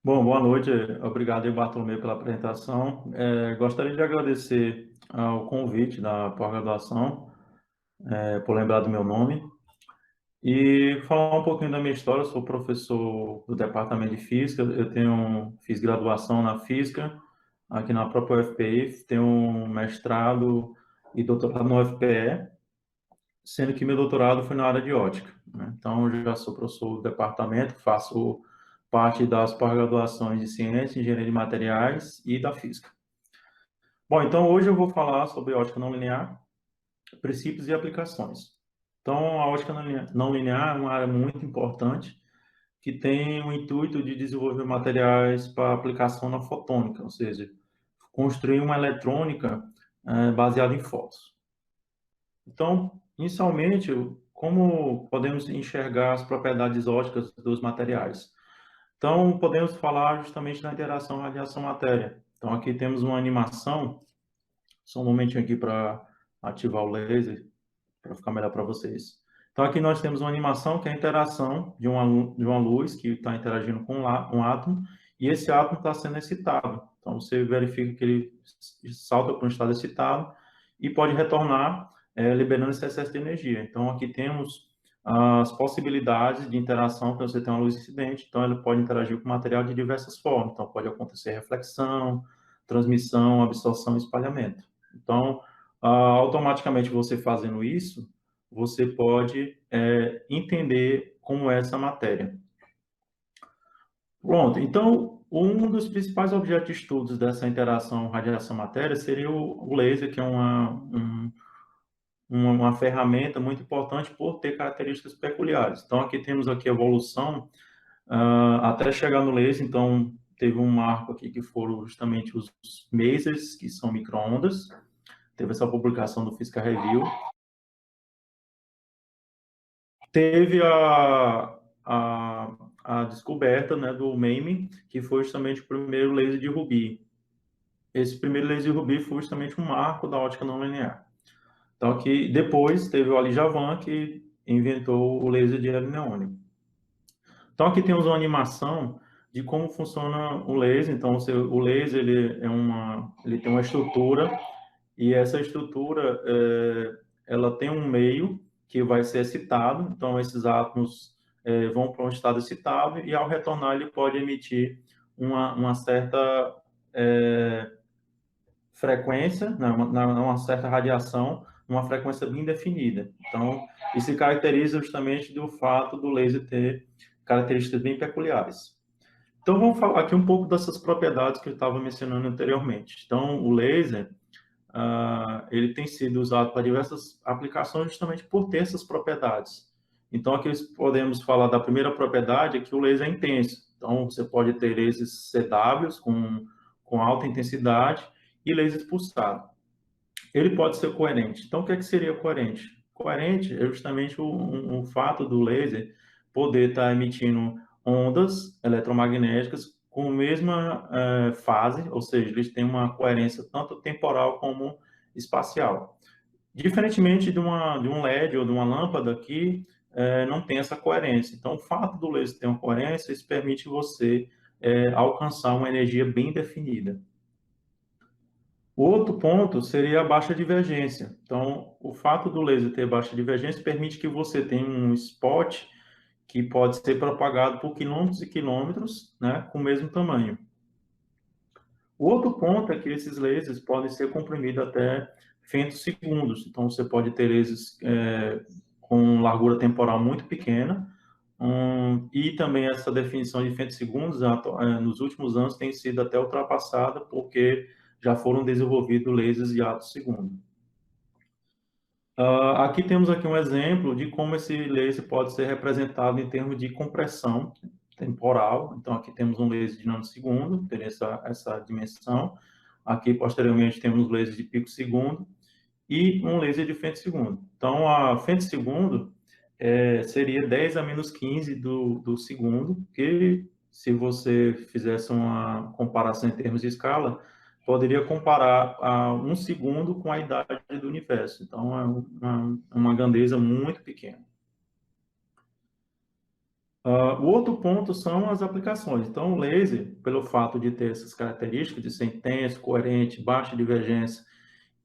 Bom, boa noite. Obrigado, aí, Bartolomeu, pela apresentação. Gostaria de agradecer ao convite da pós-graduação, por lembrar do meu nome, e falar um pouquinho da minha história. Eu sou professor do Departamento de Física, fiz graduação na Física, aqui na própria UFPI, tenho um mestrado e doutorado no UFPE, sendo que meu doutorado foi na área de ótica, né? Então, eu já sou professor do departamento, faço parte das pós-graduações de Ciência, Engenharia de Materiais e da Física. Bom, então hoje eu vou falar sobre ótica não linear, princípios e aplicações. Então, a ótica não linear é uma área muito importante que tem o intuito de desenvolver materiais para aplicação na fotônica, ou seja, construir uma eletrônica baseada em fótons. Então, inicialmente, como podemos enxergar as propriedades ópticas dos materiais? Então, podemos falar justamente da interação radiação-matéria. Então, aqui temos uma animação, só um momentinho aqui para ativar o laser, para ficar melhor para vocês. Então, aqui nós temos uma animação que é a interação de uma luz que está interagindo com um átomo, e esse átomo está sendo excitado. Então, você verifica que ele salta para um estado excitado e pode retornar, liberando esse excesso de energia. Então, aqui temos as possibilidades de interação, que você tem uma luz incidente, então ele pode interagir com o material de diversas formas. Então, pode acontecer reflexão, transmissão, absorção e espalhamento. Então, automaticamente você fazendo isso, você pode entender como é essa matéria. Pronto, então, um dos principais objetos de estudos dessa interação radiação-matéria seria o laser, que é uma ferramenta muito importante por ter características peculiares. Então, aqui temos aqui a evolução até chegar no laser. Então, teve um marco aqui que foram justamente os masers, que são micro-ondas. Teve essa publicação do Physical Review. Teve a descoberta, né, do MAME, que foi justamente o primeiro laser de Ruby. Esse primeiro laser de Ruby foi justamente um marco da ótica não linear. Então, aqui, depois, teve o Ali Javan, que inventou o laser de hélio neônio. Então, aqui temos uma animação de como funciona o laser. Então, o laser ele tem uma estrutura, e essa estrutura ela tem um meio que vai ser excitado. Então, esses átomos vão para um estado excitado, e ao retornar ele pode emitir uma certa frequência, uma certa radiação, uma frequência bem definida. Então, isso se caracteriza justamente do fato do laser ter características bem peculiares. Então, vamos falar aqui um pouco dessas propriedades que eu estava mencionando anteriormente. Então, o laser, ele tem sido usado para diversas aplicações justamente por ter essas propriedades. Então, aqui podemos falar da primeira propriedade, que o laser é intenso. Então, você pode ter lasers CWs com alta intensidade e lasers pulsados. Ele pode ser coerente. Então, o que é que seria coerente? Coerente é justamente o fato do laser poder estar emitindo ondas eletromagnéticas com a mesma fase, ou seja, eles têm uma coerência tanto temporal como espacial. Diferentemente de um LED ou de uma lâmpada que não tem essa coerência. Então, o fato do laser ter uma coerência, isso permite você alcançar uma energia bem definida. O outro ponto seria a baixa divergência. Então, o fato do laser ter baixa divergência permite que você tenha um spot que pode ser propagado por quilômetros e quilômetros, né, com o mesmo tamanho. O outro ponto é que esses lasers podem ser comprimidos até femtosegundos. Então, você pode ter lasers com largura temporal muito pequena, e também essa definição de femtosegundos, nos últimos anos, tem sido até ultrapassada, porque já foram desenvolvidos lasers de atossegundo. Aqui temos aqui um exemplo de como esse laser pode ser representado em termos de compressão temporal. Então, aqui temos um laser de nanosegundo, tem essa dimensão. Aqui, posteriormente, temos lasers de picosegundo e um laser de femtosegundo. Então, a femtosegundo seria 10 a menos 15 do segundo, que, se você fizesse uma comparação em termos de escala, poderia comparar a um segundo com a idade do universo. Então, é uma grandeza muito pequena. O outro ponto são as aplicações. Então, o laser, pelo fato de ter essas características de ser intenso, coerente, baixa divergência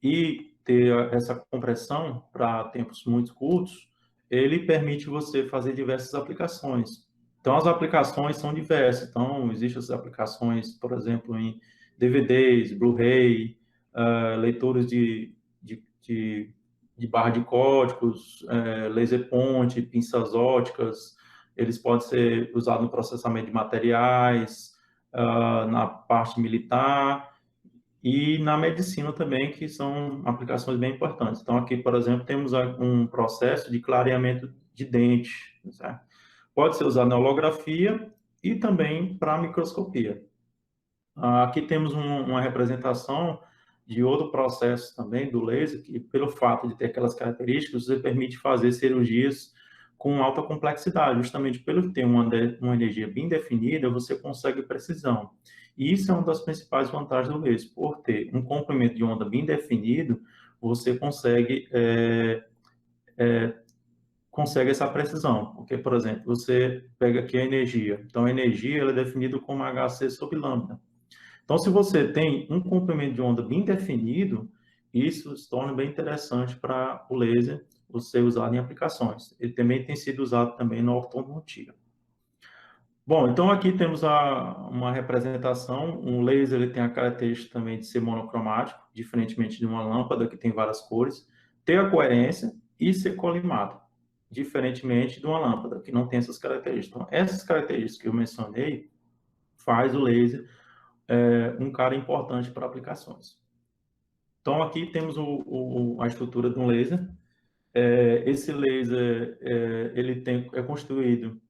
e ter essa compressão para tempos muito curtos, ele permite você fazer diversas aplicações. Então, as aplicações são diversas. Então, existem as aplicações, por exemplo, em DVDs, Blu-ray, leitores de barra de códigos, laser point, pinças óticas. Eles podem ser usados no processamento de materiais, na parte militar e na medicina também, que são aplicações bem importantes. Então, aqui, por exemplo, temos um processo de clareamento de dente, certo? Pode ser usado na holografia e também para microscopia. Aqui temos uma representação de outro processo também do laser, que pelo fato de ter aquelas características, você permite fazer cirurgias com alta complexidade, justamente pelo ter uma energia bem definida, você consegue precisão. E isso é uma das principais vantagens do laser, por ter um comprimento de onda bem definido, você consegue essa precisão, porque, por exemplo, você pega aqui a energia, então a energia ela é definida como HC sobre lambda. Então, se você tem um comprimento de onda bem definido, isso se torna bem interessante para o laser você usar em aplicações. Ele também tem sido usado também na ortodontia. Bom, então aqui temos uma representação. Um laser ele tem a característica também de ser monocromático, diferentemente de uma lâmpada que tem várias cores, ter a coerência e ser colimado, diferentemente de uma lâmpada que não tem essas características. Então, essas características que eu mencionei faz o laser um cara importante para aplicações. Então, aqui temos a estrutura de um laser. Esse laser ele é construído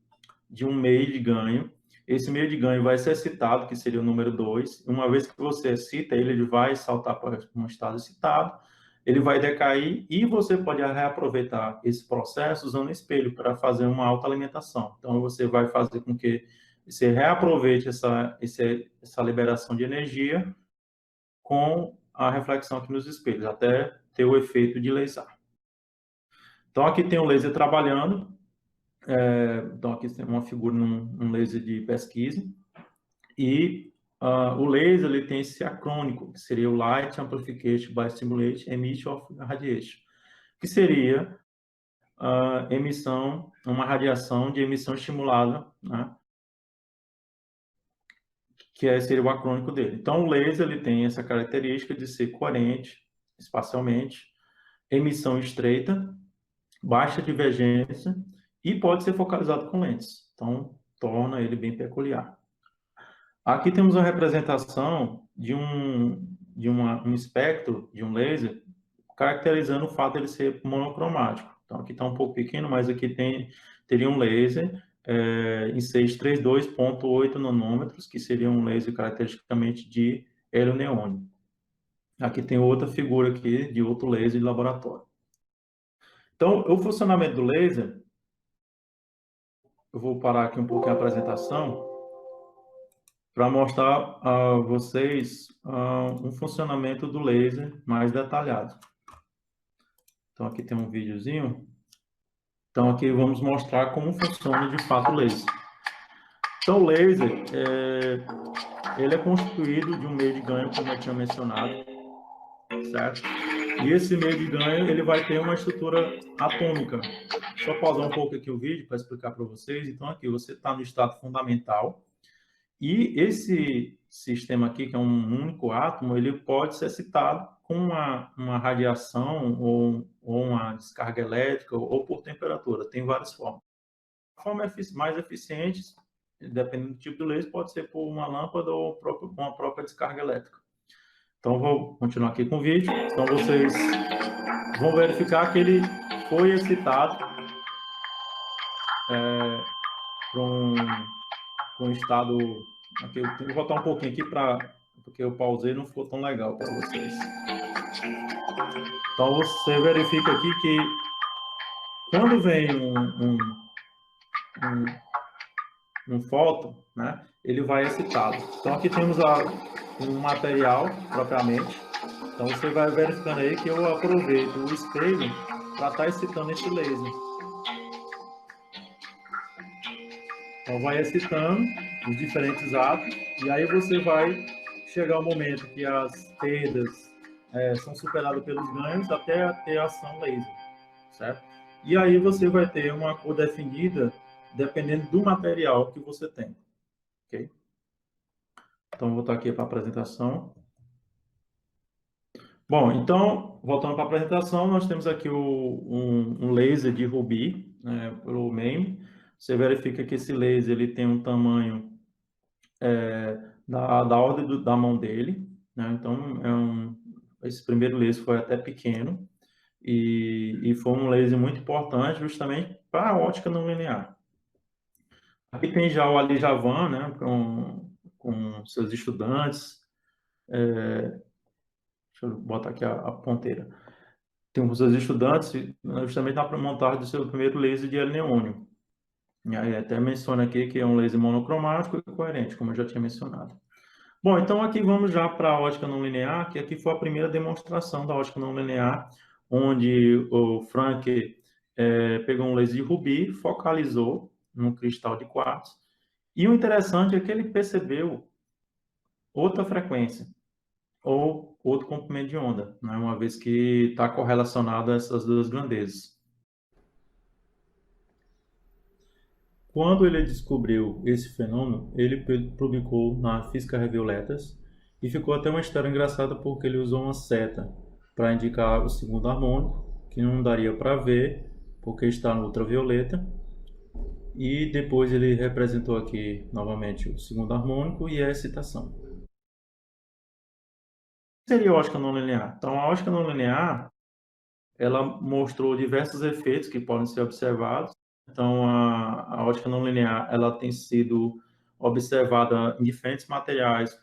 de um meio de ganho. Esse meio de ganho vai ser excitado, que seria o número 2. Uma vez que você excita ele, ele vai saltar para um estado excitado, ele vai decair e você pode reaproveitar esse processo usando espelho para fazer uma autoalimentação. Então, você vai fazer com que você reaproveite essa liberação de energia com a reflexão aqui nos espelhos, até ter o efeito de laser. Então, aqui tem o laser trabalhando. Então, aqui tem uma figura num laser de pesquisa. E o laser ele tem esse acrônico, que seria o Light Amplification by Stimulation Emission of Radiation, que seria uma radiação de emissão estimulada, né? Seria o acrônico dele. Então, o laser ele tem essa característica de ser coerente espacialmente, emissão estreita, baixa divergência e pode ser focalizado com lentes. Então, torna ele bem peculiar. Aqui temos a representação de um espectro de um laser, caracterizando o fato de ele ser monocromático. Então, aqui está um pouco pequeno, mas aqui teria um laser em 632,8 nanômetros, que seria um laser caracteristicamente de hélio neônio. Aqui tem outra figura aqui de outro laser de laboratório. Então, o funcionamento do laser, eu vou parar aqui um pouquinho a apresentação para mostrar a vocês um funcionamento do laser mais detalhado. Então, aqui tem um videozinho. Então, aqui vamos mostrar como funciona de fato o laser. Então, o laser, ele é constituído de um meio de ganho, como eu tinha mencionado, certo? E esse meio de ganho, ele vai ter uma estrutura atômica. Só pausar um pouco aqui o vídeo para explicar para vocês. Então, aqui você está no estado fundamental. E esse sistema aqui, que é um único átomo, ele pode ser excitado com uma radiação ou uma descarga elétrica ou por temperatura. Tem várias formas. A forma mais eficiente, dependendo do tipo de laser, pode ser por uma lâmpada ou uma própria descarga elétrica. Então, vou continuar aqui com o vídeo. Então, vocês vão verificar que ele foi excitado para um estado... Aqui, eu tenho que voltar um pouquinho aqui porque eu pausei e não ficou tão legal para vocês. Então, você verifica aqui que quando vem um fóton, né, ele vai excitado. Então, aqui temos um material propriamente. Então, você vai verificando aí que eu aproveito o espelho para estar excitando esse laser. Então, vai excitando os diferentes átomos, e aí você vai chegar ao momento que as perdas são superadas pelos ganhos até ter a ação laser, certo? E aí você vai ter uma cor definida dependendo do material que você tem, ok? Então, vou voltar aqui para a apresentação. Bom, então, voltando para a apresentação, nós temos aqui um laser de rubi, né, pelo MAME. Você verifica que esse laser ele tem um tamanho da ordem da mão dele, né? Então, esse primeiro laser foi até pequeno e foi um laser muito importante justamente para a ótica não linear. Aqui tem já o Ali Javan, né, com seus estudantes. Deixa eu botar aqui a ponteira. Tem os seus estudantes justamente na montagem do seu primeiro laser de helineônio. E aí até menciona aqui que é um laser monocromático e coerente, como eu já tinha mencionado. Bom, então aqui vamos já para a ótica não linear, que aqui foi a primeira demonstração da ótica não linear, onde o Franck pegou um laser de rubi, focalizou num cristal de quartzo, e o interessante é que ele percebeu outra frequência, ou outro comprimento de onda, né? Uma vez que está correlacionado a essas duas grandezas. Quando ele descobriu esse fenômeno, ele publicou na Física Review Letters e ficou até uma história engraçada porque ele usou uma seta para indicar o segundo harmônico, que não daria para ver porque está no ultravioleta, e depois ele representou aqui novamente o segundo harmônico e a excitação. O que seria a ótica não linear? Então, a ótica não linear, ela mostrou diversos efeitos que podem ser observados. Então, a ótica não linear, ela tem sido observada em diferentes materiais,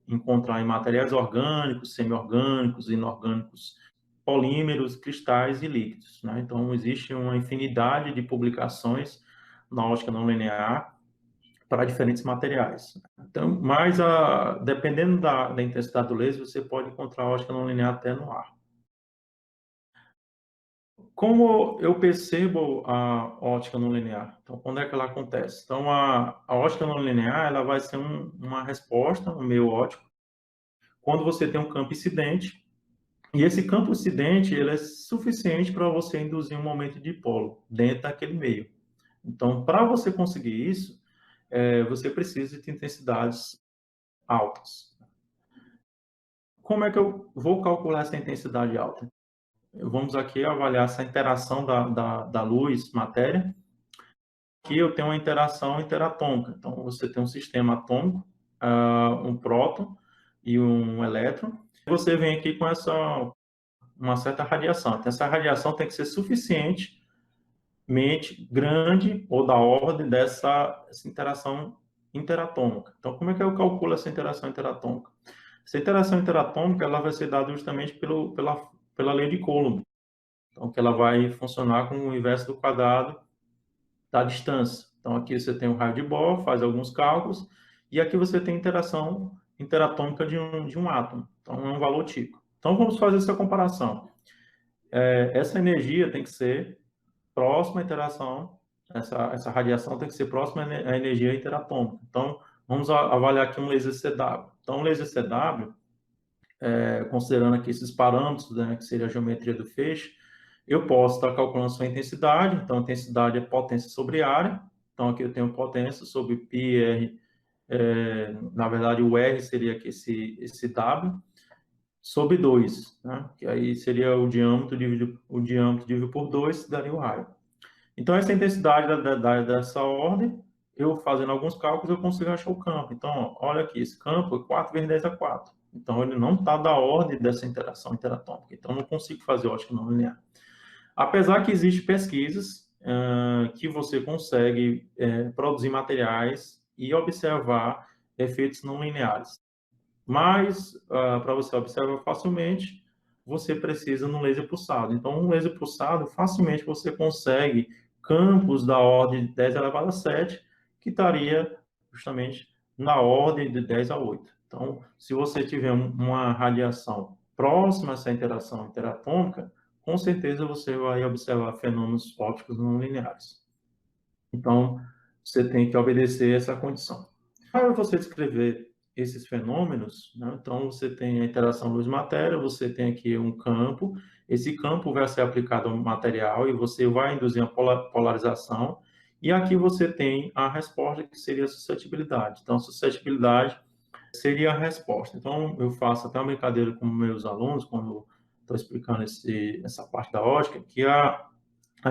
encontrar em materiais orgânicos, semi-orgânicos, inorgânicos, polímeros, cristais e líquidos, né? Então, existe uma infinidade de publicações na ótica não linear para diferentes materiais. Então, mas dependendo da intensidade do laser, você pode encontrar a ótica não linear até no ar. Como eu percebo a ótica não linear? Então, quando é que ela acontece? Então, a ótica não linear, ela vai ser uma resposta, um meio óptico, quando você tem um campo incidente, e esse campo incidente, ele é suficiente para você induzir um momento de dipolo dentro daquele meio. Então, para você conseguir isso, você precisa de intensidades altas. Como é que eu vou calcular essa intensidade alta? Vamos aqui avaliar essa interação da luz, matéria. Aqui eu tenho uma interação interatômica. Então, você tem um sistema atômico, um próton e um elétron. Você vem aqui com uma certa radiação. Então, essa radiação tem que ser suficientemente grande ou da ordem dessa interação interatômica. Então, como é que eu calculo essa interação interatômica? Essa interação interatômica ela vai ser dada justamente pela lei de Coulomb. Então, que ela vai funcionar com o inverso do quadrado da distância. Então, aqui você tem um raio de Bohr, faz alguns cálculos, e aqui você tem interação interatômica de um átomo. Então, é um valor típico. Então, vamos fazer essa comparação. Essa energia tem que ser próxima à interação, essa radiação tem que ser próxima à energia interatômica. Então, vamos avaliar aqui um laser CW. Então, um laser CW, considerando aqui esses parâmetros, né, que seria a geometria do feixe, eu posso estar calculando sua intensidade. Então, a intensidade é potência sobre área. Então, aqui eu tenho potência sobre πr, na verdade, o R seria aqui esse W, sobre 2, né? Que aí seria o diâmetro dividido por 2, daria o raio. Então, essa intensidade dessa ordem, eu fazendo alguns cálculos, eu consigo achar o campo. Então, olha aqui, esse campo é 4 vezes 10 a 4. Então, ele não está da ordem dessa interação interatômica. Então, eu não consigo fazer ótica não linear. Apesar que existem pesquisas que você consegue produzir materiais e observar efeitos não lineares. Mas, para você observar facilmente, você precisa de um laser pulsado. Então, um laser pulsado, facilmente você consegue campos da ordem de 10 elevado a 7, que estaria justamente na ordem de 10 a 8. Então, se você tiver uma radiação próxima a essa interação interatômica, com certeza você vai observar fenômenos ópticos não lineares. Então, você tem que obedecer essa condição. Para você descrever esses fenômenos, né, então você tem a interação luz-matéria, você tem aqui um campo, esse campo vai ser aplicado ao material e você vai induzir a polarização, e aqui você tem a resposta, que seria a suscetibilidade. Então, a suscetibilidade seria a resposta. Então, eu faço até uma brincadeira com meus alunos, quando estou explicando essa parte da ótica, que a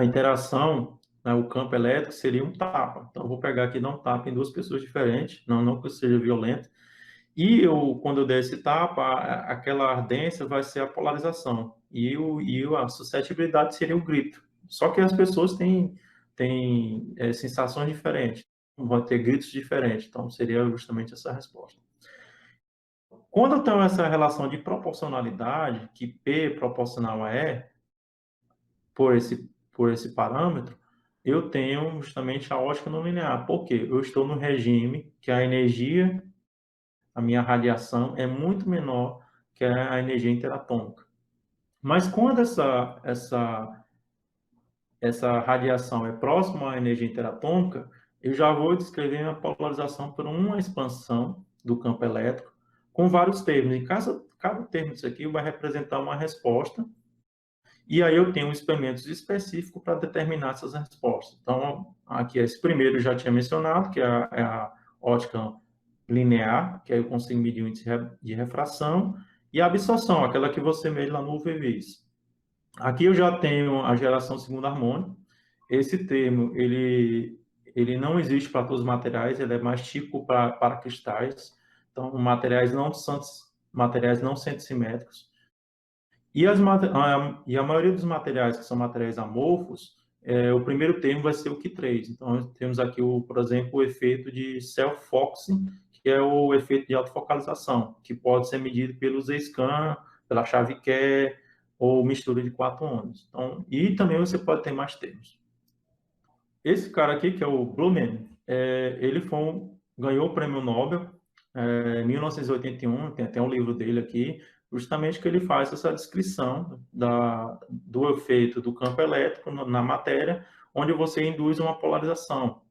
interação, né, o campo elétrico seria um tapa. Então, eu vou pegar aqui e dar um tapa em duas pessoas diferentes, não que seja violento, e quando eu der esse tapa, aquela ardência vai ser a polarização, e a suscetibilidade seria o grito. Só que as pessoas têm sensações diferentes, vão ter gritos diferentes, então seria justamente essa resposta. Quando eu tenho essa relação de proporcionalidade, que P proporcional a E, por esse parâmetro, eu tenho justamente a ótica não linear. Por quê? Eu estou no regime que a energia, a minha radiação, é muito menor que a energia interatômica. Mas quando essa radiação é próxima à energia interatômica, eu já vou descrever a polarização por uma expansão do campo elétrico com vários termos. E cada termo disso aqui vai representar uma resposta, e aí eu tenho experimentos específicos para determinar essas respostas. Então, aqui esse primeiro eu já tinha mencionado, que é a ótica linear, que aí eu consigo medir o índice de refração, e a absorção, aquela que você mede lá no UV-Vis. Aqui eu já tenho a geração segundo harmônica. Esse termo, ele não existe para todos os materiais, ele é mais típico para cristais. Então, materiais não centrossimétricos. E a maioria dos materiais que são materiais amorfos, o primeiro termo vai ser o Q3. Então, temos aqui, por exemplo, o efeito de self-focusing, que é o efeito de autofocalização, que pode ser medido pelo Z-scan, pela chave Kerr, ou mistura de 4 ônus. Então, e também você pode ter mais termos. Esse cara aqui, que é o Blumen, ele ganhou o prêmio Nobel em 1981, tem até um livro dele aqui, justamente que ele faz essa descrição do efeito do campo elétrico na matéria, onde você induz uma polarização,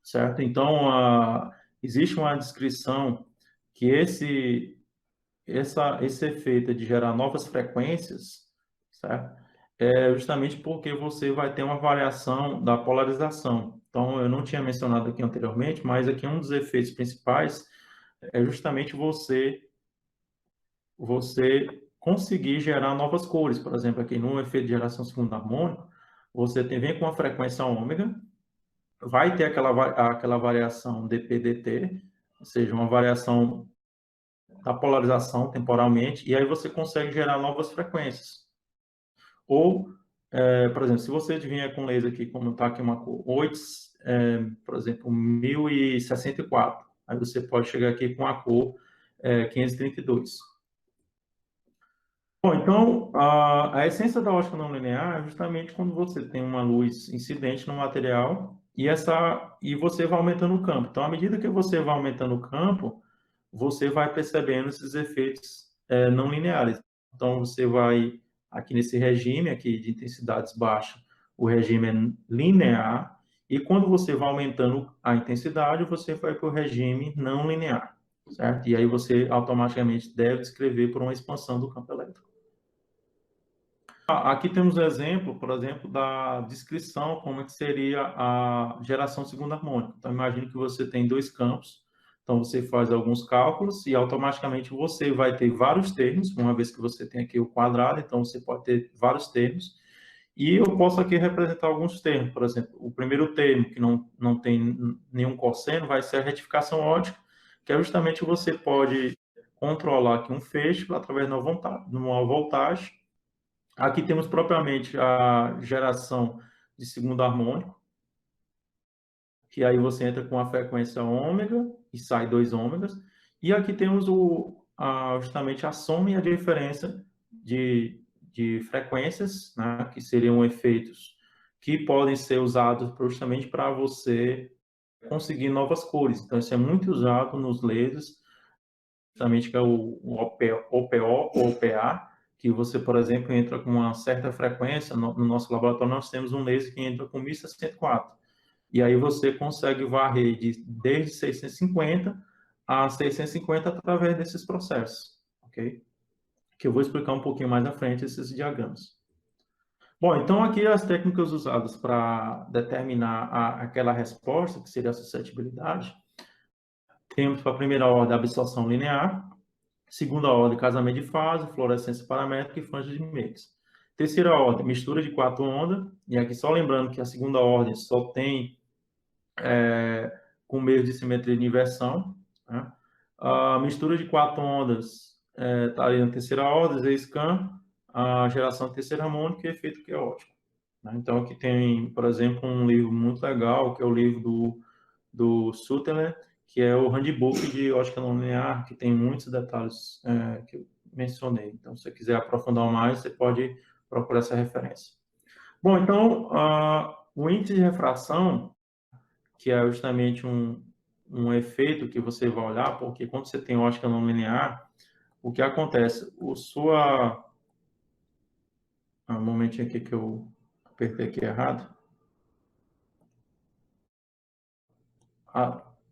certo? Então, existe uma descrição que esse efeito de gerar novas frequências, certo? É justamente porque você vai ter uma variação da polarização. Então, eu não tinha mencionado aqui anteriormente, mas aqui um dos efeitos principais é justamente você conseguir gerar novas cores. Por exemplo, aqui no efeito de geração segundo harmônico, você vem com uma frequência ômega, vai ter aquela variação dp/dt, ou seja, uma variação da polarização temporalmente, e aí você consegue gerar novas frequências. Ou, por exemplo, se você vier com laser aqui, como está aqui uma cor 8, por exemplo, 1064, aí você pode chegar aqui com a cor 532. Bom, então, a essência da ótica não linear é justamente quando você tem uma luz incidente no material e você vai aumentando o campo. Então, à medida que você vai aumentando o campo, você vai percebendo esses efeitos não lineares. Então, você vai, aqui nesse regime aqui de intensidades baixas, o regime é linear, e quando você vai aumentando a intensidade, você vai para o regime não linear, certo? E aí você automaticamente deve descrever por uma expansão do campo elétrico. Aqui temos um exemplo, por exemplo, da descrição, como é que seria a geração segunda harmônica. Então, imagine que você tem dois campos, então você faz alguns cálculos e automaticamente você vai ter vários termos, uma vez que você tem aqui o quadrado, então você pode ter vários termos, e eu posso aqui representar alguns termos, por exemplo, o primeiro termo, que não tem nenhum cosseno, vai ser a retificação ótica, que é justamente você pode controlar aqui um feixe através de uma voltagem. Aqui temos propriamente a geração de segundo harmônico, que aí você entra com a frequência ômega e sai 2 ômegas. E aqui temos justamente a soma e a diferença de frequências, né, que seriam efeitos que podem ser usados justamente para você conseguir novas cores. Então, isso é muito usado nos lasers, justamente que é o OPO ou OPA, que você, por exemplo, entra com uma certa frequência. No nosso laboratório, nós temos um laser que entra com 1064. E aí você consegue varrer desde 650 a 650 através desses processos, ok? Que eu vou explicar um pouquinho mais à frente esses diagramas. Bom, então aqui as técnicas usadas para determinar aquela resposta, que seria a suscetibilidade. Temos para a primeira ordem a absorção linear, segunda ordem casamento de fase, fluorescência paramétrica e franja de Meigs. Terceira ordem, mistura de 4 ondas, e aqui só lembrando que a segunda ordem só tem com meio de simetria de inversão. Né? A mistura de 4 ondas estaria na terceira ordem, Z-scan, a geração de terceira harmônica e efeito caótico. Né? Então, aqui tem, por exemplo, um livro muito legal, que é o livro do Sutherland, que é o Handbook de ótica não linear, que tem muitos detalhes que eu mencionei. Então, se você quiser aprofundar mais, você pode procurar essa referência. Bom, então, o índice de refração, que é justamente um efeito que você vai olhar, porque quando você tem ótica não linear, o que acontece? Um momentinho aqui que eu apertei aqui errado.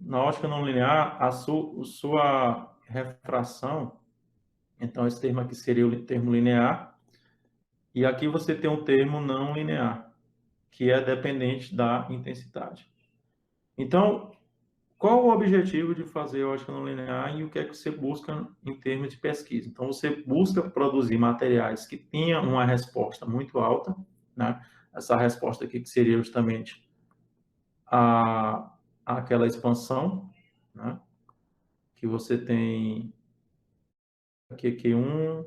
Na ótica não linear, sua refração, então esse termo aqui seria o termo linear, e aqui você tem um termo não linear, que é dependente da intensidade. Então, qual o objetivo de fazer ótica não linear e o que é que você busca em termos de pesquisa? Então, você busca produzir materiais que tenham uma resposta muito alta, né? Essa resposta aqui que seria justamente aquela expansão, né? Que você tem aqui Q1,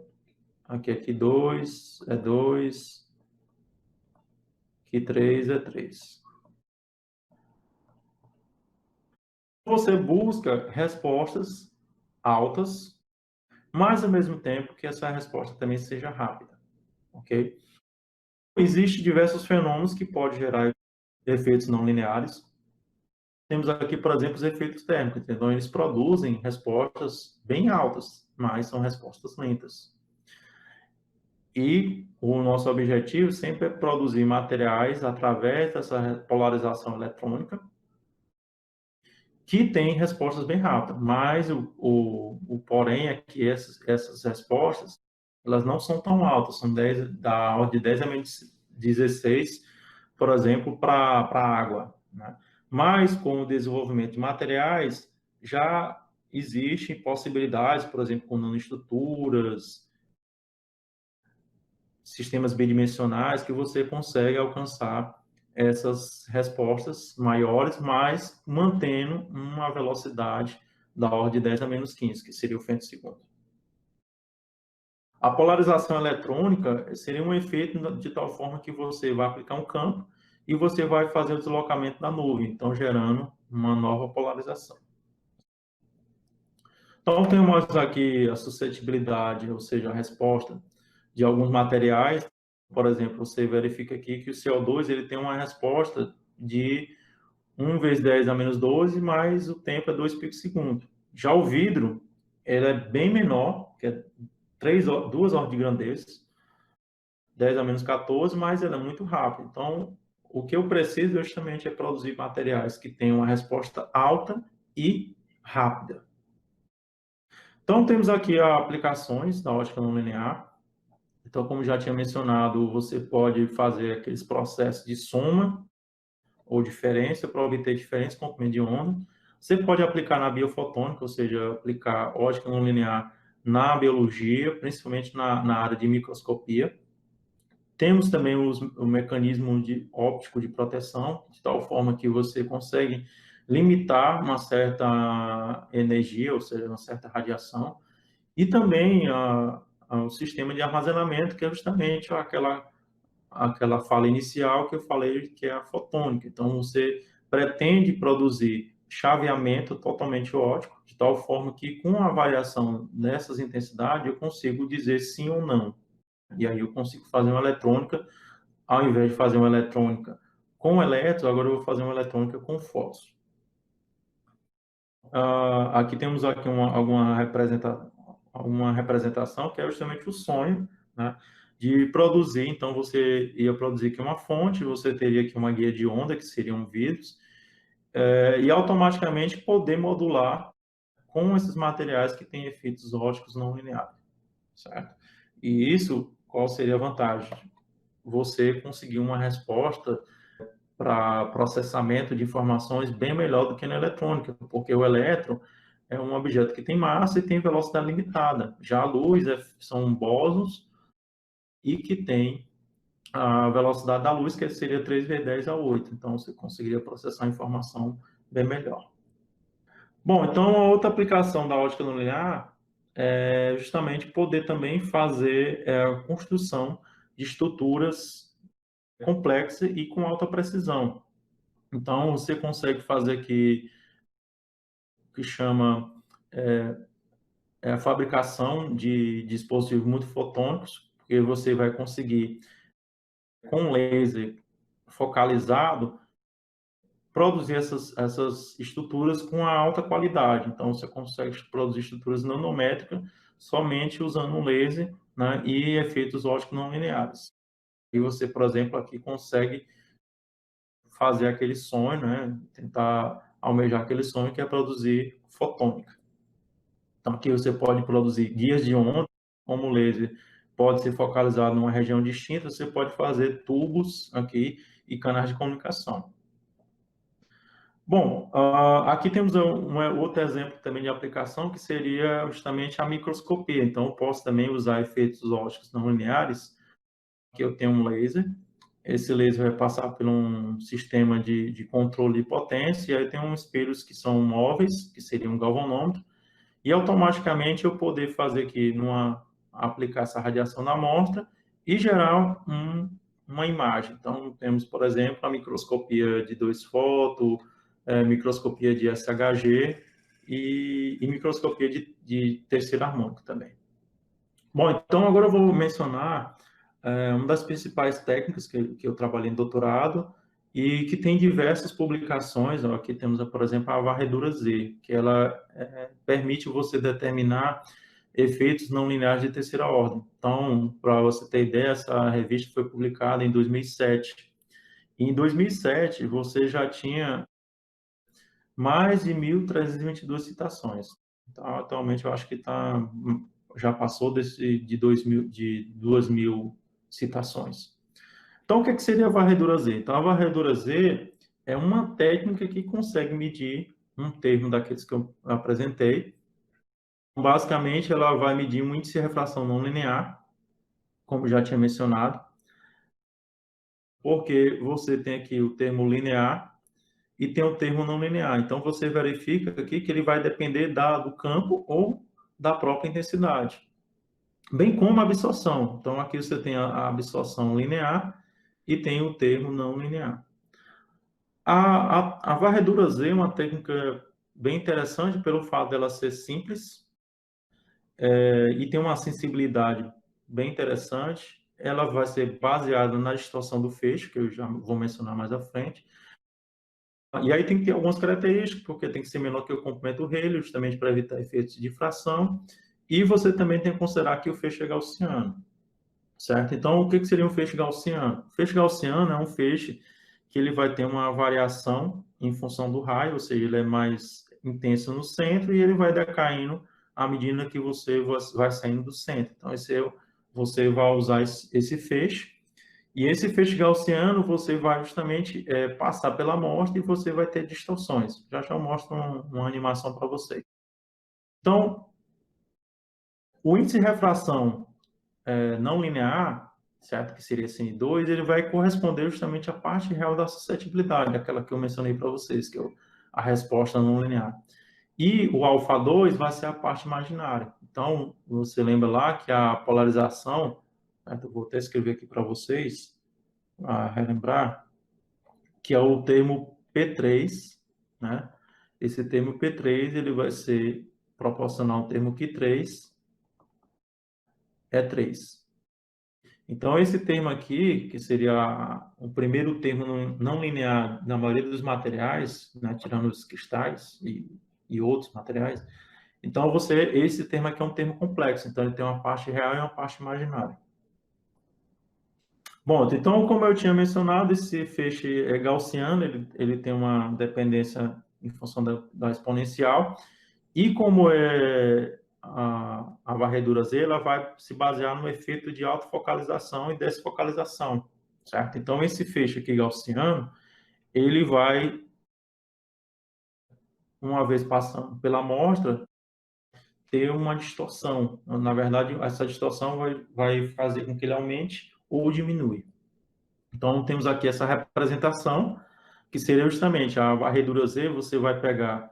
aqui Q2 é 2, Q3 é 3. Você busca respostas altas, mas ao mesmo tempo que essa resposta também seja rápida, ok? Existem diversos fenômenos que podem gerar efeitos não lineares. Temos aqui, por exemplo, os efeitos térmicos. Então, eles produzem respostas bem altas, mas são respostas lentas. E o nosso objetivo sempre é produzir materiais através dessa polarização eletrônica que tem respostas bem rápidas, mas o porém é que essas respostas elas não são tão altas, são 10, da ordem de 10 a menos 16, por exemplo, para a água. Né? Mas com o desenvolvimento de materiais, já existem possibilidades, por exemplo, com nanoestruturas, sistemas bidimensionais, que você consegue alcançar essas respostas maiores, mas mantendo uma velocidade da ordem de 10 a menos 15, que seria o femtosegundo. A polarização eletrônica seria um efeito de tal forma que você vai aplicar um campo e você vai fazer o deslocamento da nuvem, então gerando uma nova polarização. Então, temos aqui a suscetibilidade, ou seja, a resposta de alguns materiais. Por exemplo, você verifica aqui que o CO2 ele tem uma resposta de 1 vezes 10 a menos 12, mas o tempo é 2 picosegundos. Já o vidro, ele é bem menor, que é 2 ordens de grandeza, 10 a menos 14, mas ele é muito rápido. Então, o que eu preciso justamente é produzir materiais que tenham uma resposta alta e rápida. Então, temos aqui aplicações da ótica não linear. Então, como já tinha mencionado, você pode fazer aqueles processos de soma ou diferença para obter diferentes comprimentos de onda. Você pode aplicar na biofotônica, ou seja, aplicar ótica não linear na biologia, principalmente na área de microscopia. Temos também o mecanismo óptico de proteção, de tal forma que você consegue limitar uma certa energia, ou seja, uma certa radiação, e também o sistema de armazenamento, que é justamente aquela fala inicial que eu falei, que é a fotônica. Então, você pretende produzir chaveamento totalmente óptico, de tal forma que, com a variação dessas intensidades, eu consigo dizer sim ou não. E aí eu consigo fazer uma eletrônica, ao invés de fazer uma eletrônica com elétrons, agora eu vou fazer uma eletrônica com fósforo. Aqui temos aqui uma representação que é justamente o sonho, né? de produzir. Então, você ia produzir aqui uma fonte, você teria aqui uma guia de onda, que seriam vidros, e automaticamente poder modular com esses materiais que têm efeitos óticos não lineares, certo? E isso, qual seria a vantagem? Você conseguir uma resposta para processamento de informações bem melhor do que na eletrônica, porque o elétron é um objeto que tem massa e tem velocidade limitada. Já a luz são bósons e que tem a velocidade da luz, que seria 3 vezes 10 a 8. Então, você conseguiria processar a informação bem melhor. Bom, então, a outra aplicação da ótica não linear é justamente poder também fazer a construção de estruturas complexas e com alta precisão. Então, você consegue fazer aqui o que chama a fabricação de dispositivos multifotônicos, porque você vai conseguir, com laser focalizado, produzir essas estruturas com a alta qualidade. Então, você consegue produzir estruturas nanométricas somente usando um laser, né, e efeitos ópticos não lineares. E você, por exemplo, aqui consegue fazer aquele sonho, né, tentar almejar aquele sonho que é produzir fotônica. Então, aqui você pode produzir guias de onda, como o laser pode ser focalizado numa região distinta, você pode fazer tubos aqui e canais de comunicação. Bom, aqui temos outro exemplo também de aplicação, que seria justamente a microscopia. Então, eu posso também usar efeitos ópticos não lineares, que eu tenho um laser, esse laser vai passar por um sistema de controle de potência, e aí tem uns espelhos que são móveis, que seriam um galvanômetro, e automaticamente eu poder fazer aqui, aplicar essa radiação na amostra e gerar uma imagem. Então, temos, por exemplo, a microscopia de 2-foto, microscopia de SHG e microscopia de terceiro harmônico também. Bom, então agora eu vou mencionar uma das principais técnicas que eu trabalhei em doutorado e que tem diversas publicações. Ó, aqui temos, por exemplo, a varredura Z, que ela permite você determinar efeitos não lineares de terceira ordem. Então, para você ter ideia, essa revista foi publicada em 2007. E em 2007, você já tinha mais de 1.322 citações. Então, atualmente, eu acho que já passou de 2.000 citações. Então, o que seria a varredura Z? Então, a varredura Z é uma técnica que consegue medir um termo daqueles que eu apresentei. Basicamente, ela vai medir um índice de refração não linear, como já tinha mencionado, porque você tem aqui o termo linear e tem o termo não linear. Então, você verifica aqui que ele vai depender do campo ou da própria intensidade, bem como a absorção. Então, aqui você tem a absorção linear e tem o termo não linear. A varredura Z é uma técnica bem interessante pelo fato dela ser simples e tem uma sensibilidade bem interessante. Ela vai ser baseada na distorção do feixe, que eu já vou mencionar mais à frente. E aí tem que ter algumas características, porque tem que ser menor que o comprimento Rayleigh, justamente para evitar efeitos de difração. E você também tem que considerar que o feixe é gaussiano, certo? Então, o que seria um feixe gaussiano? O feixe gaussiano é um feixe que ele vai ter uma variação em função do raio, ou seja, ele é mais intenso no centro e ele vai decaindo à medida que você vai saindo do centro. Então, você vai usar esse feixe, e esse feixe gaussiano você vai justamente passar pela amostra e você vai ter distorções. Já eu mostro uma animação para vocês. Então, o índice de refração não linear, certo? Que seria CN2, ele vai corresponder justamente à parte real da suscetibilidade, aquela que eu mencionei para vocês, que é a resposta não linear. E o alfa 2 vai ser a parte imaginária. Então, você lembra lá que a polarização, eu vou até escrever aqui para vocês, a relembrar, que é o termo P3, né? Esse termo P3, ele vai ser proporcional ao termo Q3, é 3. Então, esse termo aqui, que seria o primeiro termo não linear na maioria dos materiais, né, tirando os cristais e outros materiais, então esse termo aqui é um termo complexo, então ele tem uma parte real e uma parte imaginária. Bom, então, como eu tinha mencionado, esse feixe é gaussiano, ele tem uma dependência em função da exponencial, e como é a varredura Z, ela vai se basear no efeito de autofocalização e desfocalização, certo? Então, esse feixe aqui gaussiano, ele vai, uma vez passando pela amostra, ter uma distorção. Na verdade, essa distorção vai fazer com que ele aumente ou diminui. Então, temos aqui essa representação, que seria justamente a varredura Z, você vai pegar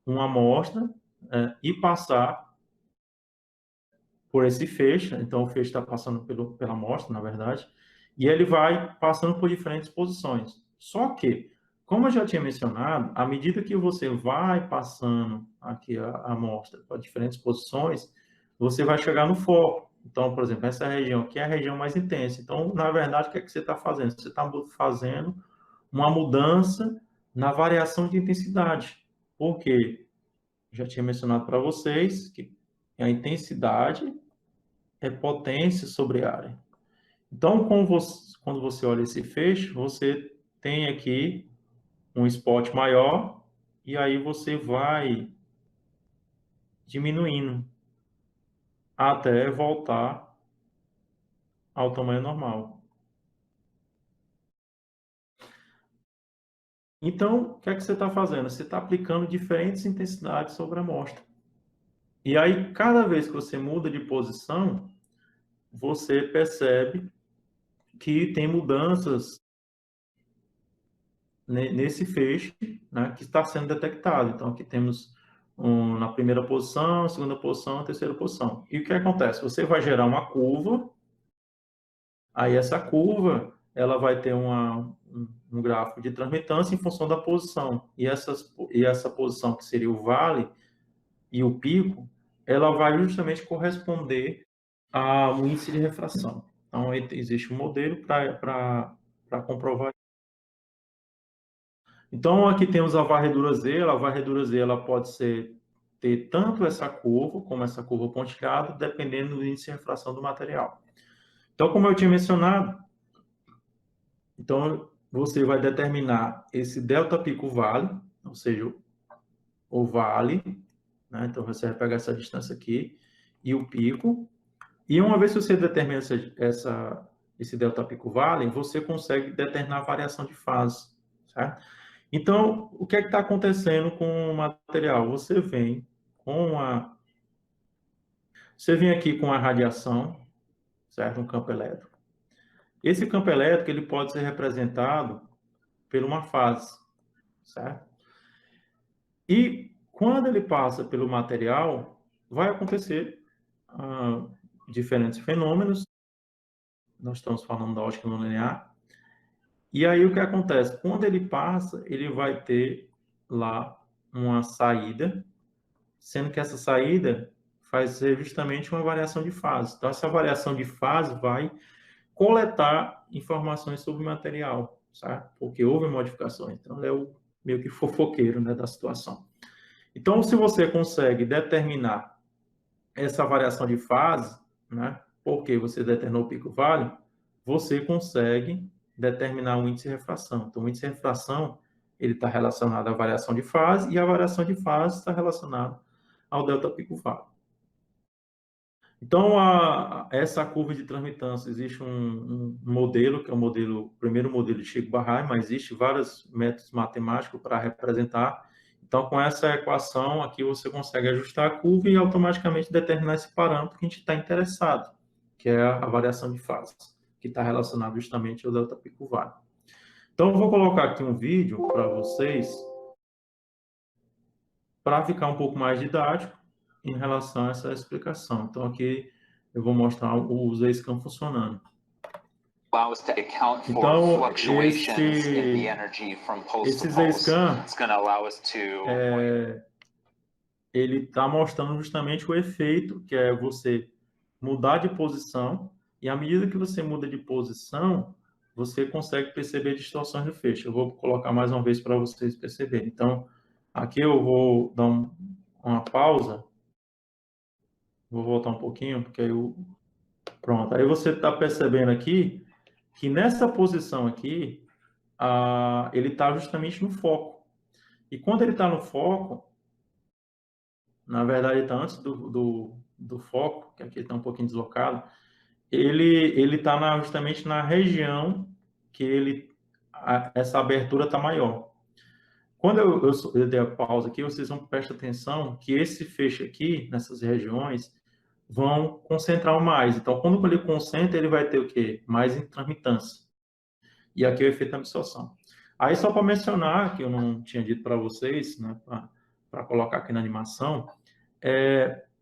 uma amostra e passar por esse feixe, então o feixe está passando pela amostra, na verdade, e ele vai passando por diferentes posições. Só que, como eu já tinha mencionado, à medida que você vai passando aqui a amostra para diferentes posições, você vai chegar no foco. Então, por exemplo, essa região aqui é a região mais intensa. Então, na verdade, o que é que você está fazendo? Você está fazendo uma mudança na variação de intensidade. Por quê? Já tinha mencionado para vocês que a intensidade é potência sobre área. Então, quando você olha esse feixe, você tem aqui um spot maior e aí você vai diminuindo até voltar ao tamanho normal. Então, o que é que você está fazendo? Você está aplicando diferentes intensidades sobre a amostra. E aí, cada vez que você muda de posição, você percebe que tem mudanças nesse feixe, né, que está sendo detectado. Então, aqui temos na primeira posição, segunda posição, terceira posição. E o que acontece? Você vai gerar uma curva, aí essa curva ela vai ter um gráfico de transmitância em função da posição. E essa posição, que seria o vale e o pico, ela vai justamente corresponder ao índice de refração. Então, existe um modelo para comprovar. Então, aqui temos a varredura Z. A varredura Z ela pode ter tanto essa curva, como essa curva pontilhada, dependendo do índice de refração do material. Então, como eu tinha mencionado, então você vai determinar esse delta pico vale, ou seja, o vale, né? Então você vai pegar essa distância aqui e o pico. E uma vez que você determina esse delta pico vale, você consegue determinar a variação de fase, certo? Então, o que é que está acontecendo com o material? Você vem aqui com a radiação, certo? Um campo elétrico. Esse campo elétrico ele pode ser representado por uma fase, certo? E quando ele passa pelo material, vai acontecer diferentes fenômenos. Nós estamos falando da ótica não linear. E aí o que acontece? Quando ele passa, ele vai ter lá uma saída, sendo que essa saída vai ser justamente uma variação de fase. Então, essa variação de fase vai coletar informações sobre o material, certo? Porque houve modificações. Então, ele é o meio que fofoqueiro, né, da situação. Então, se você consegue determinar essa variação de fase, né, porque você determinou o pico-vale, você consegue determinar o índice de refração. Então, o índice de refração ele está relacionado à variação de fase e a variação de fase está relacionada ao delta pico-vale. Então, essa curva de transmitância, existe um modelo, que é o primeiro modelo de Chico Bahai, mas existe vários métodos matemáticos para representar. Então, com essa equação aqui, você consegue ajustar a curva e automaticamente determinar esse parâmetro que a gente está interessado, que é a variação de fase, que está relacionado justamente ao delta pico vale. Então, eu vou colocar aqui um vídeo para vocês, para ficar um pouco mais didático em relação a essa explicação. Então, aqui eu vou mostrar o Z-Scan funcionando. Então, esse Z-Scan, ele está mostrando justamente o efeito, que é você mudar de posição, e à medida que você muda de posição, você consegue perceber distorções no feixe. Eu vou colocar mais uma vez para vocês perceberem. Então, aqui eu vou dar uma pausa, vou voltar um pouquinho, porque aí pronto. Aí você está percebendo aqui que nessa posição aqui, ele está justamente no foco. E quando ele está no foco, na verdade está antes do foco, que aqui está um pouquinho deslocado, ele está justamente na região que essa abertura está maior. Quando eu dei a pausa aqui, vocês vão prestar atenção que esse feixe aqui, nessas regiões, vão concentrar mais. Então, quando ele concentra, ele vai ter o quê? Mais intermitância. E aqui é o efeito da absorção. Aí, só para mencionar, que eu não tinha dito para vocês, né, para colocar aqui na animação,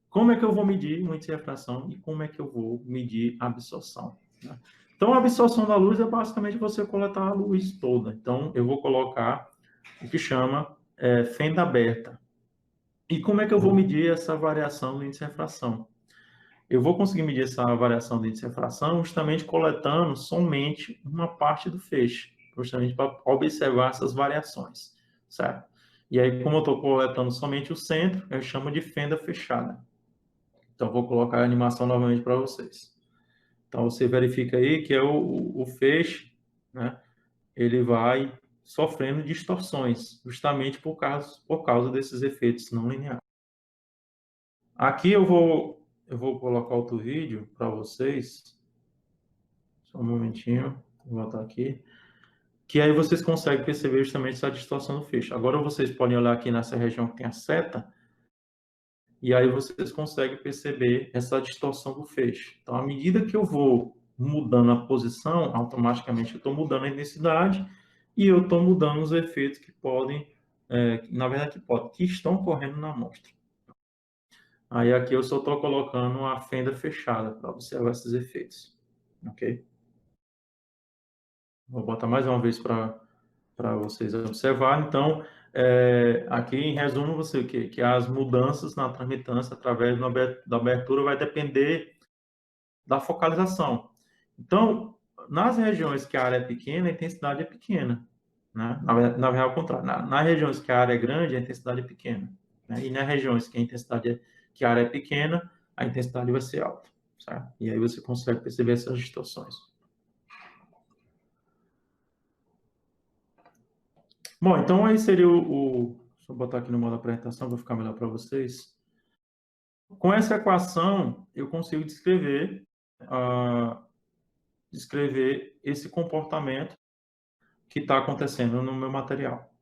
como é que eu vou medir o índice de refração e como é que eu vou medir a absorção, né? Então, a absorção da luz é basicamente você coletar a luz toda. Então, eu vou colocar o que chama fenda aberta. E como é que eu vou medir essa variação do índice de refração? Eu vou conseguir medir essa variação do índice de refração justamente coletando somente uma parte do feixe, justamente para observar essas variações, certo? E aí, como eu estou coletando somente o centro, eu chamo de fenda fechada. Então, vou colocar a animação novamente para vocês. Então, você verifica aí que é o feixe, né? Ele vai sofrendo distorções, justamente por causa desses efeitos não lineares. Aqui eu vou colocar outro vídeo para vocês. Só um momentinho, vou voltar aqui. Que aí vocês conseguem perceber justamente essa distorção do feixe. Agora vocês podem olhar aqui nessa região que tem a seta, e aí vocês conseguem perceber essa distorção do feixe. Então, à medida que eu vou mudando a posição, automaticamente eu estou mudando a intensidade e eu estou mudando os efeitos que podem, na verdade, que estão ocorrendo na amostra. Aí aqui eu só estou colocando uma fenda fechada para observar esses efeitos, ok? Vou botar mais uma vez para vocês observarem. Então, aqui em resumo, você o quê? Que as mudanças na transmitância através da abertura vai depender da focalização. Então, nas regiões que a área é pequena, a intensidade é pequena, né? Na verdade, ao contrário. Nas regiões que a área é grande, a intensidade é pequena, né? E nas regiões que que a área é pequena, a intensidade vai ser alta, certo? E aí você consegue perceber essas distorções. Bom, então aí seria deixa eu botar aqui no modo apresentação, para ficar melhor para vocês. Com essa equação, eu consigo descrever esse comportamento que está acontecendo no meu material.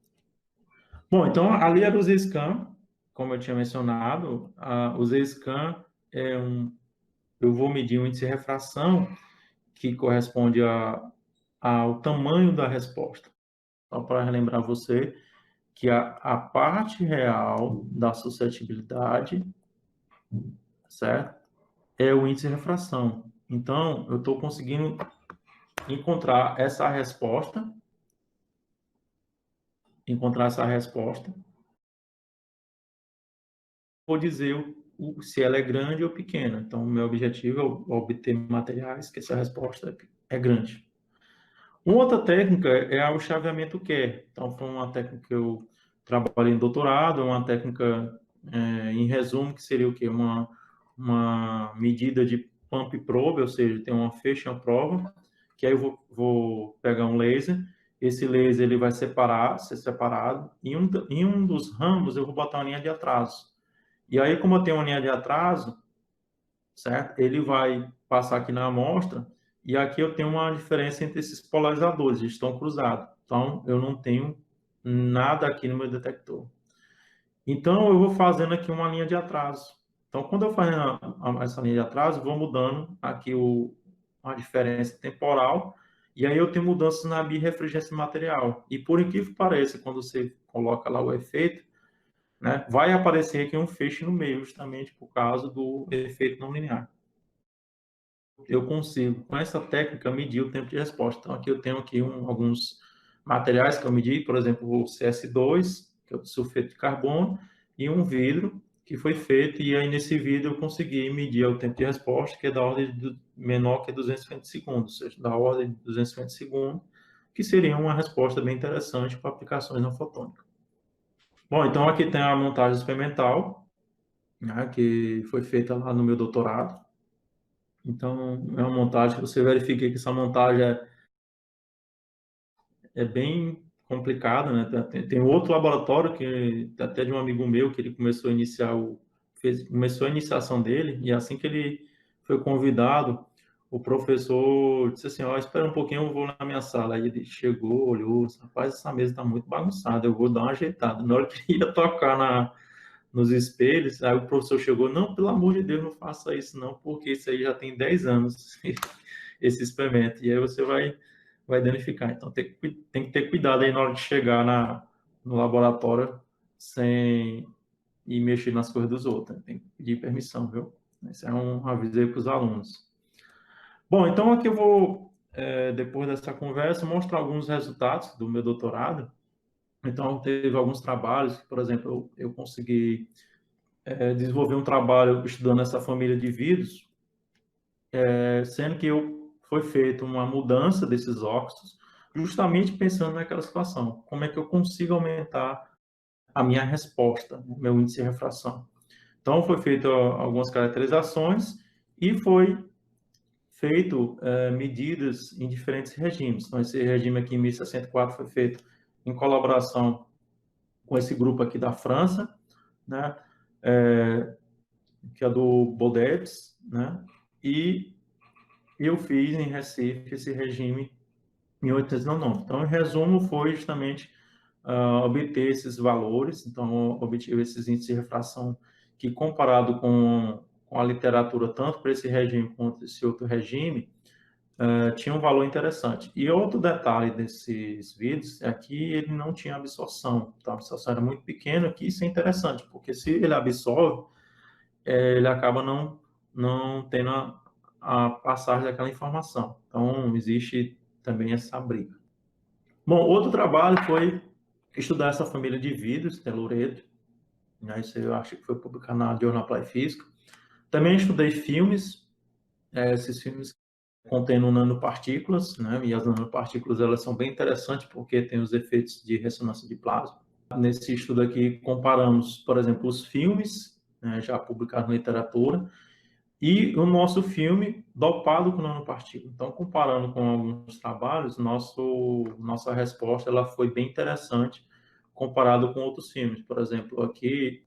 Bom, então ali era o Z-Scan, como eu tinha mencionado. O Z-Scan eu vou medir o índice de refração que corresponde ao tamanho da resposta. Só para relembrar você que a parte real da suscetibilidade, certo? É o índice de refração. Então, eu estou conseguindo encontrar essa resposta, vou dizer se ela é grande ou pequena. Então, o meu objetivo é obter materiais que essa resposta é grande. Uma outra técnica é o chaveamento Kerr. Então, foi uma técnica que eu trabalhei em doutorado, uma técnica, em resumo, que seria o quê? Uma medida de pump probe, ou seja, tem uma feixe e uma prova, que aí eu vou pegar um laser, esse laser ele vai ser separado, em um dos ramos eu vou botar uma linha de atraso. E aí, como eu tenho uma linha de atraso, certo? Ele vai passar aqui na amostra, e aqui eu tenho uma diferença entre esses polarizadores, eles estão cruzados. Então, eu não tenho nada aqui no meu detector. Então, eu vou fazendo aqui uma linha de atraso. Então, quando eu faço essa linha de atraso, eu vou mudando aqui a diferença temporal, e aí eu tenho mudanças na birrefringência material. E por incrível que pareça, quando você coloca lá o efeito, né, vai aparecer aqui um feixe no meio, justamente por causa do efeito não linear. Eu consigo, com essa técnica, medir o tempo de resposta. Então, aqui eu tenho alguns materiais que eu medi, por exemplo, o CS2, que é o sulfeto de carbono, e um vidro que foi feito, e aí nesse vidro eu consegui medir o tempo de resposta, que é da ordem menor que 250 segundos, ou seja, da ordem de 250 segundos, que seria uma resposta bem interessante para aplicações não fotônicas. Bom, então aqui tem a montagem experimental, né, que foi feita lá no meu doutorado. Então, é uma montagem que você verifica que essa montagem é bem complicado, né? Tem outro laboratório que até de um amigo meu que ele começou a começou a iniciação dele, e assim que ele foi convidado, o professor disse assim: ó, espera um pouquinho, eu vou na minha sala. Aí ele chegou, olhou, rapaz, essa mesa está muito bagunçada, eu vou dar uma ajeitada. Na hora que ia tocar nos espelhos, aí o professor chegou: não, pelo amor de Deus, não faça isso não, porque isso aí já tem 10 anos, esse experimento, e aí você vai danificar. Então tem que ter cuidado aí na hora de chegar no laboratório sem ir mexer nas coisas dos outros, né? Tem que pedir permissão, viu? Esse é um aviso aí para os alunos. Bom, então aqui eu vou, depois dessa conversa, mostrar alguns resultados do meu doutorado. Então, teve alguns trabalhos, por exemplo, eu consegui desenvolver um trabalho estudando essa família de vírus, sendo que foi feita uma mudança desses óxidos, justamente pensando naquela situação. Como é que eu consigo aumentar a minha resposta, meu índice de refração? Então, foi feita algumas caracterizações e foi feito medidas em diferentes regimes. Então, esse regime aqui em 1064 foi feito em colaboração com esse grupo aqui da França, né? Que é do Bodebs, né? E eu fiz em Recife esse regime em 899. Então, em resumo, foi justamente obter esses valores. Então, obtive esses índices de refração que, comparado com a literatura, tanto para esse regime quanto esse outro regime, tinha um valor interessante. E outro detalhe desses vídeos é que ele não tinha absorção. Então, a absorção era muito pequena, que isso é interessante, porque se ele absorve, ele acaba não tendo a passagem daquela informação. Então, existe também essa briga. Bom, outro trabalho foi estudar essa família de vírus, telureto, né? Isso eu acho que foi publicado na Journal Apply Physics. Também estudei filmes, esses filmes contendo nanopartículas, né? E as nanopartículas, elas são bem interessantes porque tem os efeitos de ressonância de plasma. Nesse estudo aqui, comparamos, por exemplo, os filmes, né, já publicados na literatura, e o nosso filme dopado com nanopartícula. Então, comparando com alguns trabalhos, nossa resposta ela foi bem interessante comparado com outros filmes. Por exemplo, aqui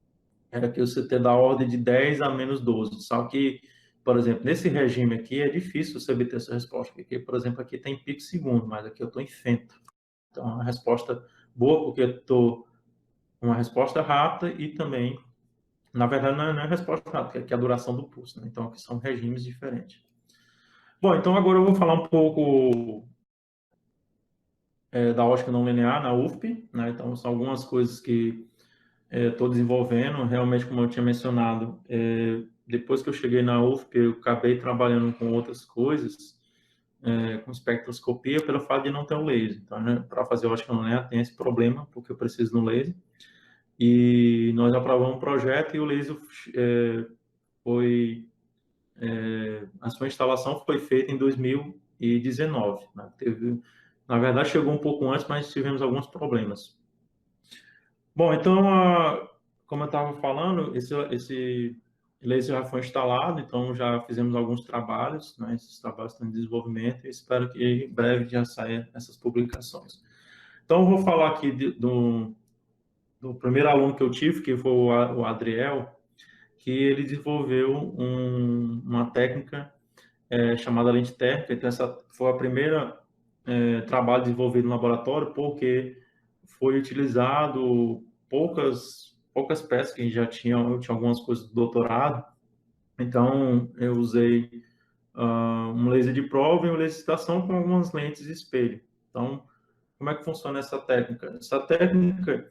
era que o CT da ordem de 10 a menos 12. Só que, por exemplo, nesse regime aqui é difícil você obter essa resposta, porque, por exemplo, aqui tem pico segundo, mas aqui eu estou em femto. Então, é uma resposta boa, porque eu estou uma resposta rápida e também, na verdade, não é resposta rápida, que é a duração do pulso, né? Então, aqui são regimes diferentes. Bom, então agora eu vou falar um pouco da ótica não linear na UFP, né? Então, são algumas coisas que estou desenvolvendo. Realmente, como eu tinha mencionado, depois que eu cheguei na UFP, eu acabei trabalhando com outras coisas, com espectroscopia, pelo fato de não ter o laser. Então, né, para fazer ótica não linear, tem esse problema, porque eu preciso do laser. E nós aprovamos um projeto e o laser foi... a sua instalação foi feita em 2019. Né? Na verdade, chegou um pouco antes, mas tivemos alguns problemas. Bom, então, como eu estava falando, esse laser já foi instalado, então já fizemos alguns trabalhos, né? Esses trabalhos estão em desenvolvimento e espero que em breve já saia essas publicações. Então, eu vou falar aqui do primeiro aluno que eu tive, que foi o Adriel, que ele desenvolveu uma técnica chamada lente térmica. Então, essa foi a primeira trabalho desenvolvido no laboratório, porque foi utilizado poucas peças que já tinham, eu tinha algumas coisas do doutorado, então eu usei um laser de prova e um laser de excitação com algumas lentes de espelho. Então, como é que funciona essa técnica? Essa técnica,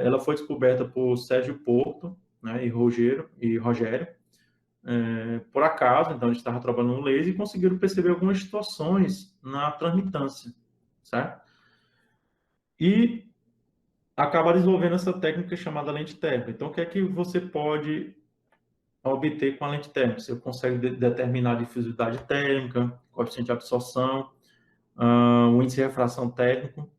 ela foi descoberta por Sérgio Porto, né, e Rogério, por acaso. Então, eles estavam trabalhando no laser e conseguiram perceber algumas situações na transmitância, certo? E acabaram desenvolvendo essa técnica chamada lente térmica. Então, o que é que você pode obter com a lente térmica? Você consegue determinar a difusividade térmica, coeficiente de absorção, o índice de refração térmico,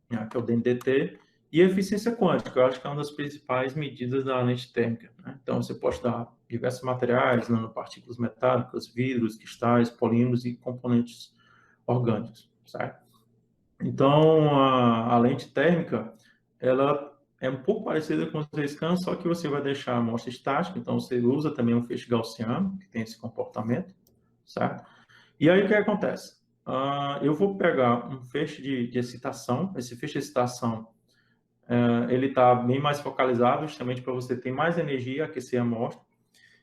né, que é o DNDT, e a eficiência quântica. Eu acho que é uma das principais medidas da lente térmica. Né? Então, você pode estudar diversos materiais, nanopartículas metálicas, vidros, cristais, polímeros e componentes orgânicos, certo? Então, a lente térmica, ela é um pouco parecida com o Z-Scan, só que você vai deixar a amostra estática, então você usa também um feixe gaussiano, que tem esse comportamento, certo? E aí o que acontece? Eu vou pegar um feixe de excitação, esse feixe de excitação, ele está bem mais focalizado, justamente para você ter mais energia e aquecer a amostra.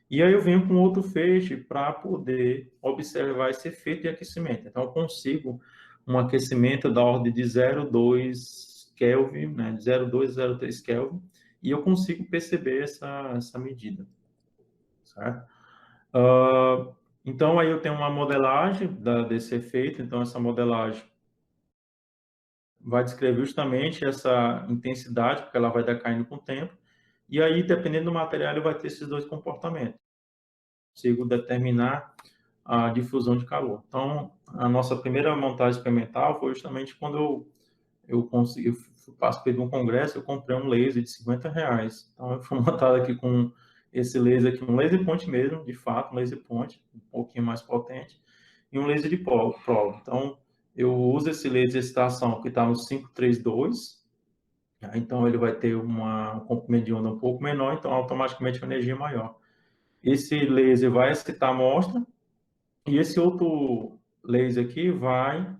E aí eu venho com outro feixe para poder observar esse efeito de aquecimento. Então eu consigo um aquecimento da ordem de 0,2 Kelvin, né, de 0,2 a 0,3 Kelvin, e eu consigo perceber essa medida, certo? Então aí eu tenho uma modelagem desse efeito, então essa modelagem vai descrever justamente essa intensidade, porque ela vai decaindo com o tempo, e aí, dependendo do material, ele vai ter esses dois comportamentos. Consigo determinar a difusão de calor. Então, a nossa primeira montagem experimental foi justamente quando eu consegui, eu participei de um congresso, eu comprei um laser de R$ 50. Então, eu fui montado aqui com esse laser aqui, um laser point mesmo, de fato, um laser point, um pouquinho mais potente, e um laser de prova. Então, eu uso esse laser de excitação que está no 532, então ele vai ter um comprimento de onda um pouco menor, então automaticamente uma energia maior. Esse laser vai excitar a amostra, e esse outro laser aqui vai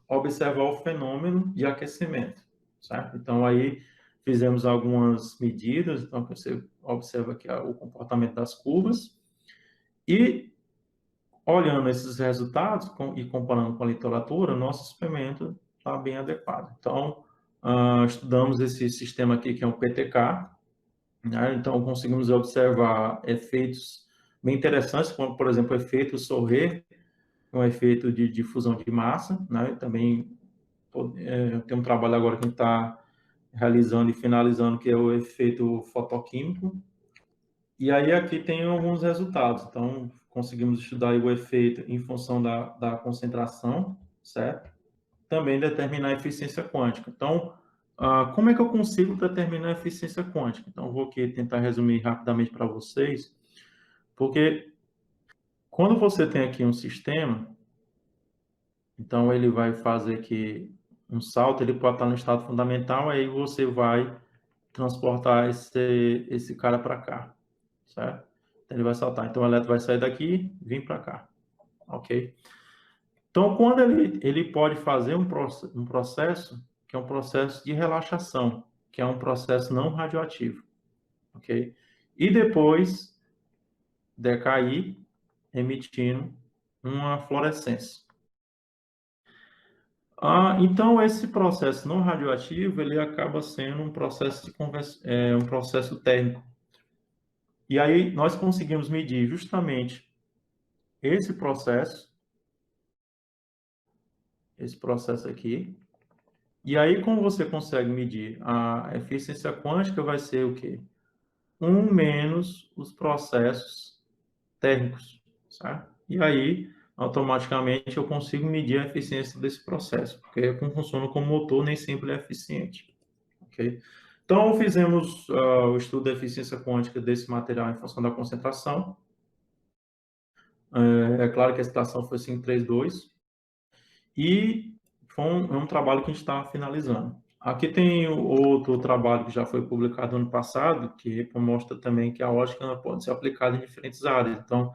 observar o fenômeno de aquecimento, certo? Então, aí fizemos algumas medidas, então você observa aqui o comportamento das curvas, e olhando esses resultados e comparando com a literatura, nosso experimento está bem adequado. Então, estudamos esse sistema aqui, que é um PTK, né? Então, conseguimos observar efeitos bem interessantes, como, por exemplo, o efeito Sorre, um efeito de difusão de massa, né? Também tem um trabalho agora que a gente está realizando e finalizando, que é o efeito fotoquímico. E aí aqui tem alguns resultados. Então, conseguimos estudar o efeito em função da concentração, certo? Também determinar a eficiência quântica. Então, como é que eu consigo determinar a eficiência quântica? Então, vou aqui tentar resumir rapidamente para vocês, porque quando você tem aqui um sistema, então, ele vai fazer aqui um salto, ele pode estar no estado fundamental, aí você vai transportar esse cara para cá, certo? Então, ele vai saltar. Então, o elétron vai sair daqui e vir para cá, ok? Então, quando ele pode fazer um processo, que é um processo de relaxação, que é um processo não radioativo, ok? E depois decair, emitindo uma fluorescência. Então, esse processo não radioativo, ele acaba sendo um processo, um processo térmico. E aí, nós conseguimos medir justamente esse processo aqui. E aí, como você consegue medir a eficiência quântica, vai ser o quê? 1 menos os processos térmicos, certo? E aí, automaticamente, eu consigo medir a eficiência desse processo, porque como funciona como motor, nem sempre é eficiente. Okay? Então, fizemos o estudo da eficiência quântica desse material em função da concentração. É claro que a excitação foi 532. E é um trabalho que a gente está finalizando. Aqui tem outro trabalho que já foi publicado ano passado, que mostra também que a ótica pode ser aplicada em diferentes áreas. Então,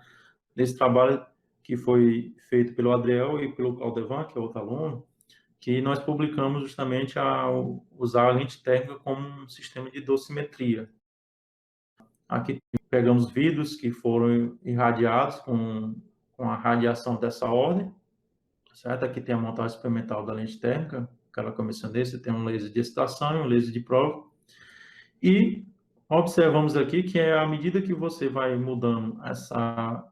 nesse trabalho que foi feito pelo Adriel e pelo Caldevan, que é outro aluno, que nós publicamos justamente a usar a lente térmica como um sistema de dosimetria. Aqui pegamos vidros que foram irradiados com a radiação dessa ordem, certo? Aqui tem a montagem experimental da lente térmica, aquela que eu mencionei, você tem um laser de excitação e um laser de prova. E observamos aqui que à medida que você vai mudando essa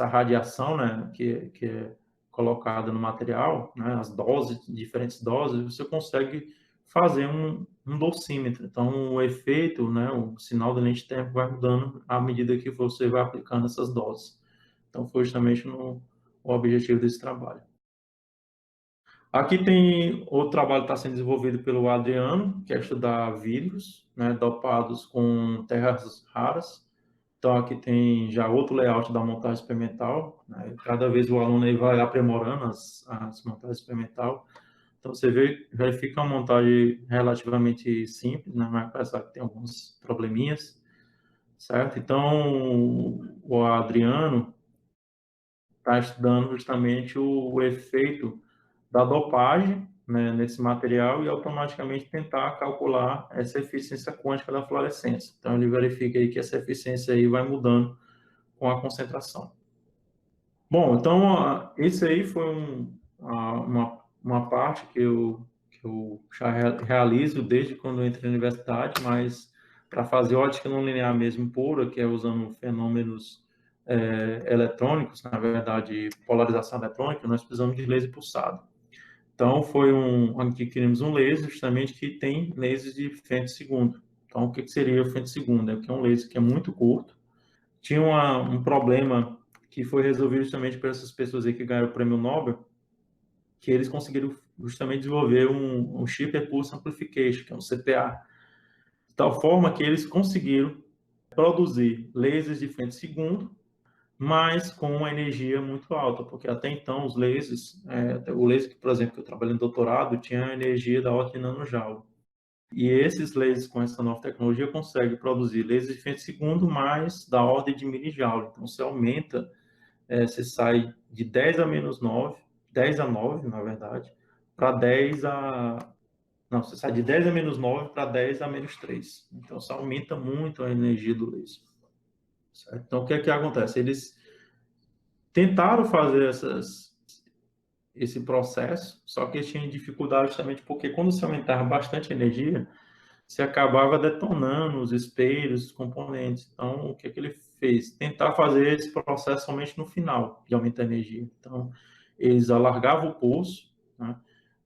radiação, né, que é colocada no material, né, as doses, diferentes doses, você consegue fazer um dosímetro. Então, o efeito, né, o sinal da lente térmica vai mudando à medida que você vai aplicando essas doses. Então, foi justamente o objetivo desse trabalho. Aqui tem outro trabalho que está sendo desenvolvido pelo Adriano, que é estudar vírus, né, dopados com terras raras. Então, aqui tem já outro layout da montagem experimental, né? Cada vez o aluno aí vai aprimorando as montagens experimental. Então, você verifica uma montagem relativamente simples, né? Mas apesar que tem alguns probleminhas, certo? Então, o Adriano está estudando justamente o efeito da dopagem, né, nesse material e automaticamente tentar calcular essa eficiência quântica da fluorescência. Então, ele verifica aí que essa eficiência aí vai mudando com a concentração. Bom, então, esse aí foi uma parte que eu já realizo desde quando eu entrei na universidade, mas para fazer ótica não linear mesmo pura, que é usando fenômenos eletrônicos, na verdade, polarização eletrônica, nós precisamos de laser pulsado. Então, adquirimos um laser justamente que tem lasers de femtosegundo. Então, o que seria o femtosegundo? É que é um laser que é muito curto. Tinha um problema que foi resolvido justamente por essas pessoas aí que ganharam o prêmio Nobel, que eles conseguiram justamente desenvolver um Chip Pulse Amplification, que é um CPA, de tal forma que eles conseguiram produzir lasers de femtosegundo, mas com uma energia muito alta, porque até então os lasers, o laser que, por exemplo, que eu trabalhei no doutorado, tinha energia da ordem de nanojoule. E esses lasers com essa nova tecnologia conseguem produzir lasers de femtosegundo mais da ordem de milijoule. Então, você aumenta, você sai de 10 a menos 9, 10 a 9, na verdade, para 10 a... Não, você sai de 10 a menos 9 para 10 a menos 3. Então, você aumenta muito a energia do laser. Certo? Então, o que é que acontece? Eles tentaram fazer esse processo, só que eles tinham dificuldade justamente porque quando você aumentava bastante a energia, você acabava detonando os espelhos, os componentes. Então, o que é que ele fez? Tentar fazer esse processo somente no final, de aumentar a energia. Então, eles alargavam o pulso, né?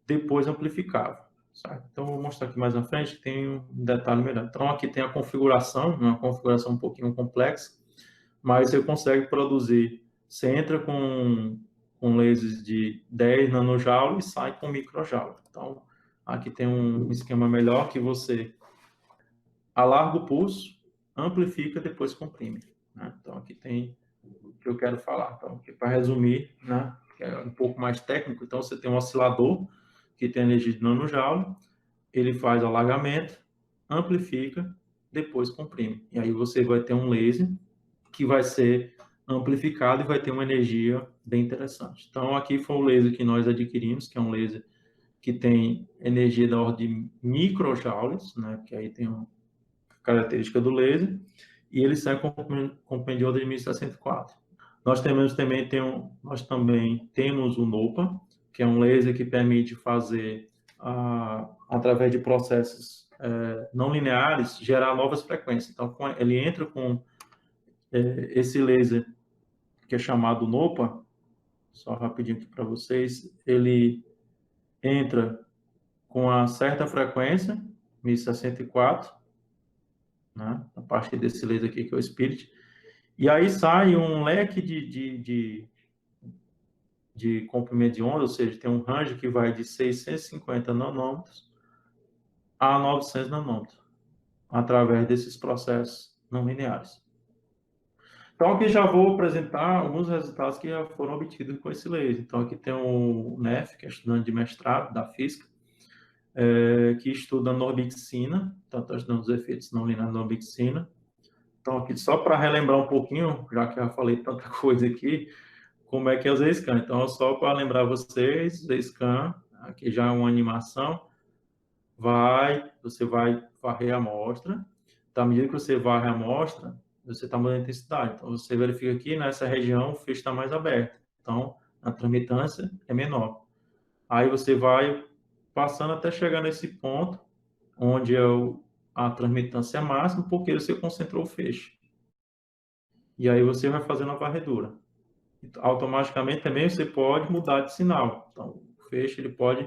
Depois amplificavam. Certo? Então, vou mostrar aqui mais na frente, tem um detalhe melhor. Então, aqui tem a configuração, uma configuração um pouquinho complexa, mas você consegue produzir, você entra com lasers de 10 nanojoule e sai com microjoule. Então, aqui tem um esquema melhor que você alarga o pulso, amplifica, depois comprime. Né? Então, aqui tem o que eu quero falar. Então, para resumir, né, que é um pouco mais técnico, então você tem um oscilador que tem energia de nanojoule, ele faz alargamento, amplifica, depois comprime. E aí você vai ter um laser que vai ser amplificado e vai ter uma energia bem interessante. Então, aqui foi o laser que nós adquirimos, que é um laser que tem energia da ordem de microjoules, né, que aí tem uma característica do laser, e ele sai com diodo de 1064. Nós também temos o NOPA, que é um laser que permite fazer, através de processos não lineares, gerar novas frequências. Então, ele entra com esse laser, que é chamado NOPA, só rapidinho aqui para vocês, ele entra com uma certa frequência, 1064, né, a partir desse laser aqui, que é o Spirit, e aí sai um leque de comprimento de onda, ou seja, tem um range que vai de 650 nanômetros a 900 nanômetros, através desses processos não lineares. Então, aqui já vou apresentar alguns resultados que já foram obtidos com esse laser. Então, aqui tem o NEF, que é estudante de mestrado da física, que estuda norbixina, então está estudando os efeitos não lineares da norbixina. Então, aqui só para relembrar um pouquinho, já que eu já falei tanta coisa aqui, como é que é o Z-Scan. Então, só para lembrar vocês, Z-Scan, aqui já é uma animação, você vai varrer a amostra, à medida que você varre a amostra, você está mudando a intensidade. Então, você verifica aqui, nessa região, o feixe está mais aberto. Então, a transmitância é menor. Aí você vai passando até chegar nesse ponto, onde a transmitância é máxima, porque você concentrou o feixe. E aí você vai fazendo a varredura. Automaticamente também você pode mudar de sinal. Então, o feixe ele pode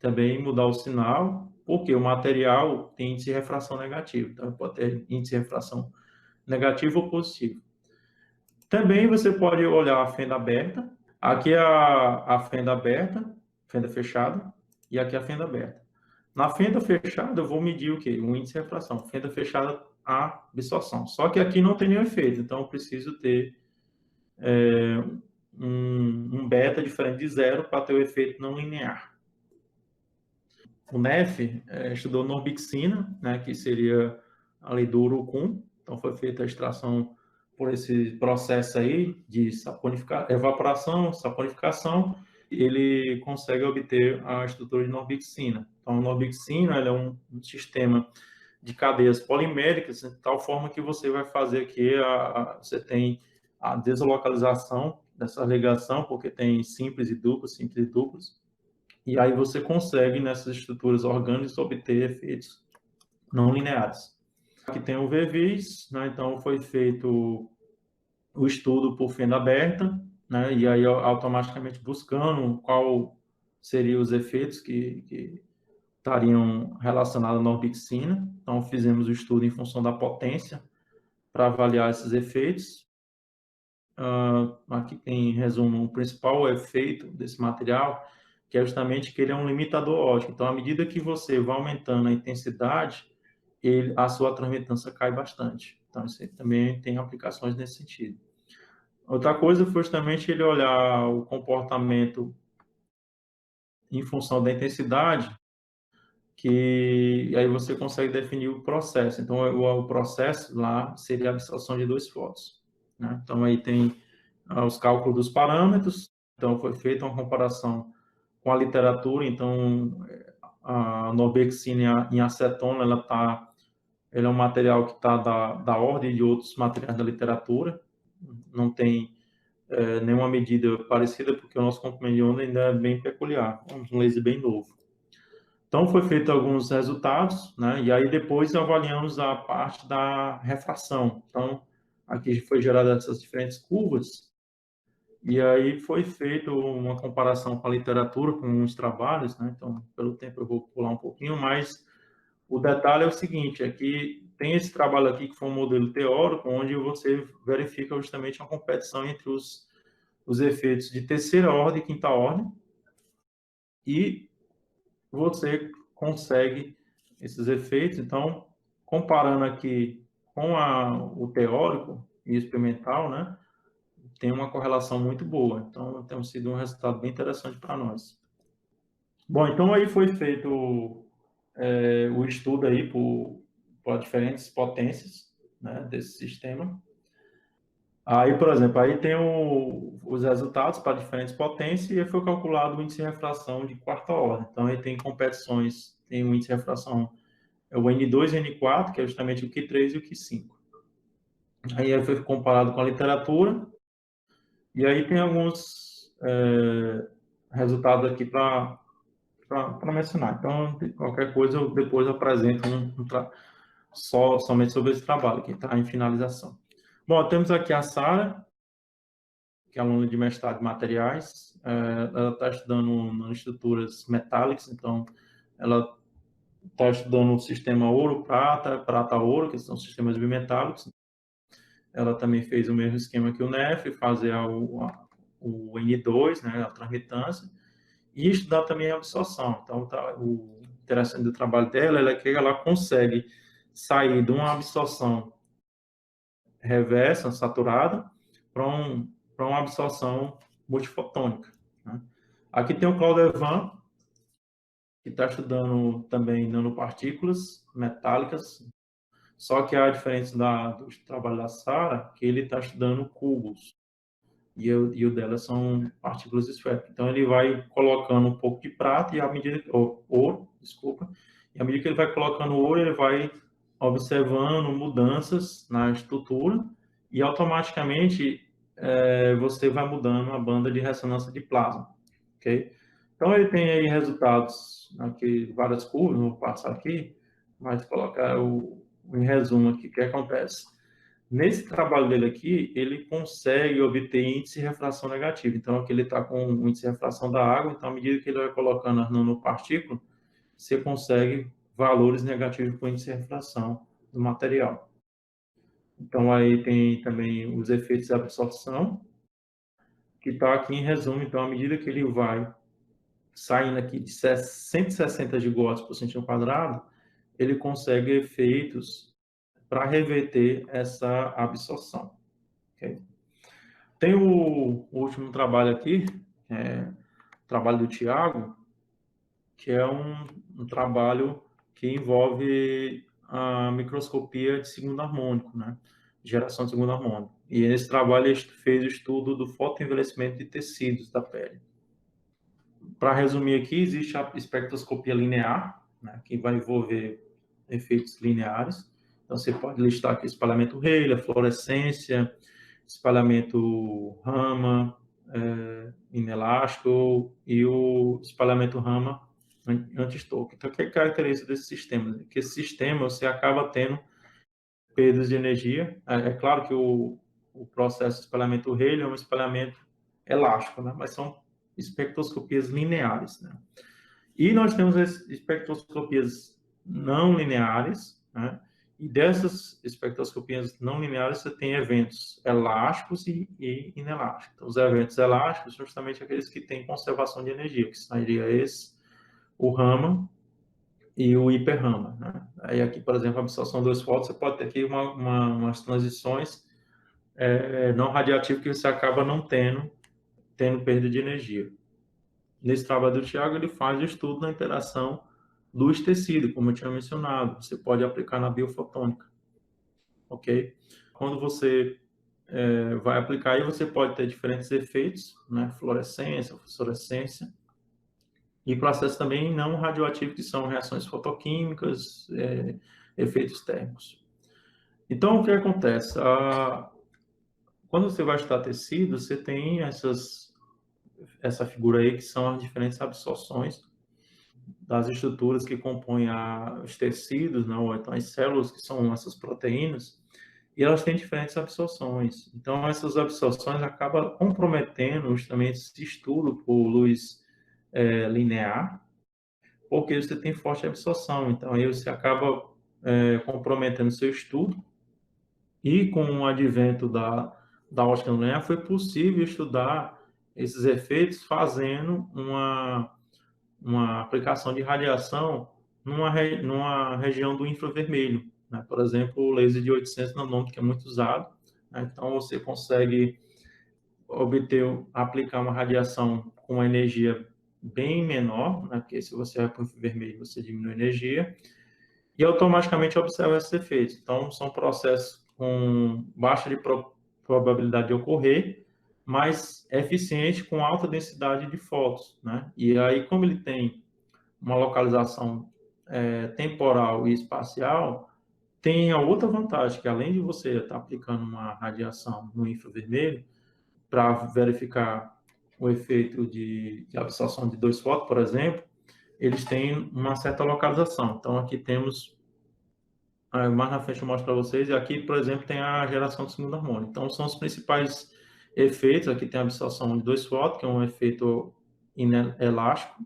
também mudar o sinal, porque o material tem índice de refração negativo. Então, pode ter índice de refração negativo ou positivo. Também você pode olhar a fenda aberta. Aqui é a fenda aberta, fenda fechada, e aqui é a fenda aberta. Na fenda fechada, eu vou medir o quê? O índice de refração. Fenda fechada, a absorção. Só que aqui não tem nenhum efeito, então eu preciso ter um beta diferente de zero para ter o efeito não linear. O NEF estudou norbixina, né, que seria a lei do urucum, então foi feita a extração por esse processo aí de evaporação, saponificação, e ele consegue obter a estrutura de norbixina. Então, a norbixina ela é um sistema de cadeias poliméricas, de tal forma que você vai fazer aqui, você tem a deslocalização dessa ligação, porque tem simples e duplos, e aí você consegue, nessas estruturas orgânicas, obter efeitos não lineares. Aqui tem o VVIS, né? Então foi feito o estudo por fenda aberta, né? E aí automaticamente buscando qual seriam os efeitos que estariam relacionados à norbixina. Então fizemos o estudo em função da potência para avaliar esses efeitos. Aqui tem, em resumo, o principal efeito desse material, que é justamente que ele é um limitador óptico. Então, à medida que você vai aumentando a intensidade, a sua transmitância cai bastante. Então, isso também tem aplicações nesse sentido. Outra coisa foi justamente ele olhar o comportamento em função da intensidade, que aí você consegue definir o processo. Então, o processo lá seria a absorção de 2 fótons, né? Então, aí tem os cálculos dos parâmetros. Então, foi feita uma comparação com a literatura. Então, a norbexina em acetona, ela é um material que está da ordem de outros materiais da literatura. Não tem nenhuma medida parecida, porque o nosso comprimento de onda ainda é bem peculiar, um laser bem novo. Então, foi feito alguns resultados, né? E aí depois avaliamos a parte da refração. Então, aqui foi gerada essas diferentes curvas, e aí foi feito uma comparação com a literatura, com os trabalhos, né? Então, pelo tempo eu vou pular um pouquinho, mas o detalhe é o seguinte, é que tem esse trabalho aqui que foi um modelo teórico, onde você verifica justamente uma competição entre os efeitos de terceira ordem e quinta ordem, e você consegue esses efeitos. Então, comparando aqui com o teórico e experimental, né, tem uma correlação muito boa. Então, tem sido um resultado bem interessante para nós. Bom, então aí foi feito o estudo aí por diferentes potências, né, desse sistema. Aí, por exemplo, aí tem os resultados para diferentes potências e aí foi calculado o índice de refração de quarta ordem. Então, aí tem competições, tem o índice de refração, é o N2 e N4, que é justamente o Q3 e o Q5. Aí foi comparado com a literatura, e aí tem alguns resultados aqui para mencionar. Então, qualquer coisa, eu depois apresento somente sobre esse trabalho, que está em finalização. Bom, temos aqui a Sara, que é aluna de mestrado em materiais. Ela está estudando em estruturas metálicas, então ela está estudando o sistema ouro-prata, prata-ouro, que são sistemas bimetálicos. Ela também fez o mesmo esquema que o NEF, fazer o N2, né, a transmitância, e estudar também a absorção. Então, o interessante do trabalho dela é que ela consegue sair de uma absorção reversa, saturada, para uma absorção multifotônica, né? Aqui tem o Claudio Evan, que está estudando também nanopartículas metálicas, só que a diferença do trabalho da Sara, que ele está estudando cubos, e o dela são partículas esféricas. Então, ele vai colocando um pouco de prata, e à medida ouro, desculpa, e à medida que ele vai colocando ouro, ele vai observando mudanças na estrutura, e automaticamente você vai mudando a banda de ressonância de plasma, ok? Então, ele tem aí resultados, aqui, várias curvas, não vou passar aqui, mas colocar em resumo aqui, o que acontece. Nesse trabalho dele aqui, ele consegue obter índice de refração negativo. Então, aqui ele está com o índice de refração da água, então, à medida que ele vai colocando as nanopartículas, você consegue valores negativos para o índice de refração do material. Então, aí tem também os efeitos de absorção, que está aqui em resumo. Então, à medida que ele vai saindo aqui de 160 gigawatts por centímetro quadrado, ele consegue efeitos para reverter essa absorção. Okay? Tem o último trabalho aqui, o trabalho do Tiago, que é um trabalho que envolve a microscopia de segundo harmônico, né? Geração de segundo harmônico. E nesse trabalho ele fez o estudo do fotoenvelhecimento de tecidos da pele. Para resumir aqui, existe a espectroscopia linear, né, que vai envolver efeitos lineares. Então, você pode listar aqui espalhamento Rayleigh, fluorescência, espalhamento Raman, inelástico e o espalhamento Raman anti-Stokes. Então, o que é característica desse sistema? Que esse sistema você acaba tendo perdas de energia. É claro que o processo de espalhamento Rayleigh é um espalhamento elástico, né? Mas são espectroscopias lineares, né? E nós temos as espectroscopias não lineares, né? E dessas espectroscopias não lineares você tem eventos elásticos e inelásticos. Então, os eventos elásticos são justamente aqueles que têm conservação de energia, que seria esse, o Raman e o hiperrama, né? Aí aqui, por exemplo, a absorção dos fótons, você pode ter aqui umas transições não radiativas que você acaba não tendo perda de energia. Nesse trabalho do Tiago, ele faz o estudo da interação dos tecidos, como eu tinha mencionado. Você pode aplicar na biofotônica, ok? Quando você vai aplicar aí, você pode ter diferentes efeitos, né? Fluorescência, fosforescência, e processos também não radioativos, que são reações fotoquímicas, efeitos térmicos. Então, o que acontece? Quando você vai estudar tecido, você tem essa figura aí, que são as diferentes absorções das estruturas que compõem os tecidos, não, ou então as células, que são essas proteínas, e elas têm diferentes absorções. Então, essas absorções acabam comprometendo justamente esse estudo por luz linear, porque você tem forte absorção. Então, aí você acaba comprometendo seu estudo, e com o advento da ótica linear, foi possível estudar esses efeitos fazendo uma aplicação de radiação numa região do infravermelho, né? Por exemplo, o laser de 800 nanômetros, que é muito usado, né? Então, você consegue aplicar uma radiação com uma energia bem menor, né? Porque se você vai para o infravermelho, você diminui a energia, e automaticamente observa esses efeitos. Então, são processos com baixa probabilidade de ocorrer, mas eficiente, com alta densidade de fótons, né? E aí, como ele tem uma localização temporal e espacial, tem a outra vantagem, que além de você estar aplicando uma radiação no infravermelho, para verificar o efeito de absorção de dois fótons, por exemplo, eles têm uma certa localização. Então, aqui temos, mais na frente eu mostro para vocês, e aqui, por exemplo, tem a geração de segundo harmônico. Então, são os principais efeitos. Aqui tem a absorção de dois fótons, que é um efeito inelástico,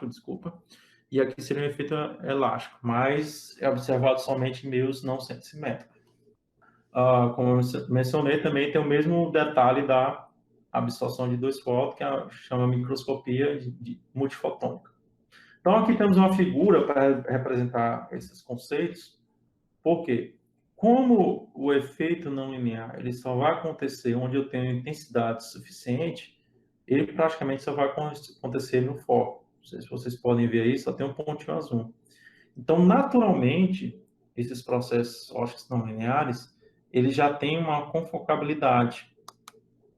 desculpa, e aqui seria um efeito elástico, mas é observado somente em meios não simétricos. Como eu mencionei, também tem o mesmo detalhe da absorção de dois fótons, que chama microscopia multifotônica. Então, aqui temos uma figura para representar esses conceitos, porque como o efeito não linear ele só vai acontecer onde eu tenho intensidade suficiente, ele praticamente só vai acontecer no foco. Não sei se vocês podem ver aí, só tem um pontinho azul. Então, naturalmente, esses processos ópticos não lineares, eles já têm uma confocabilidade,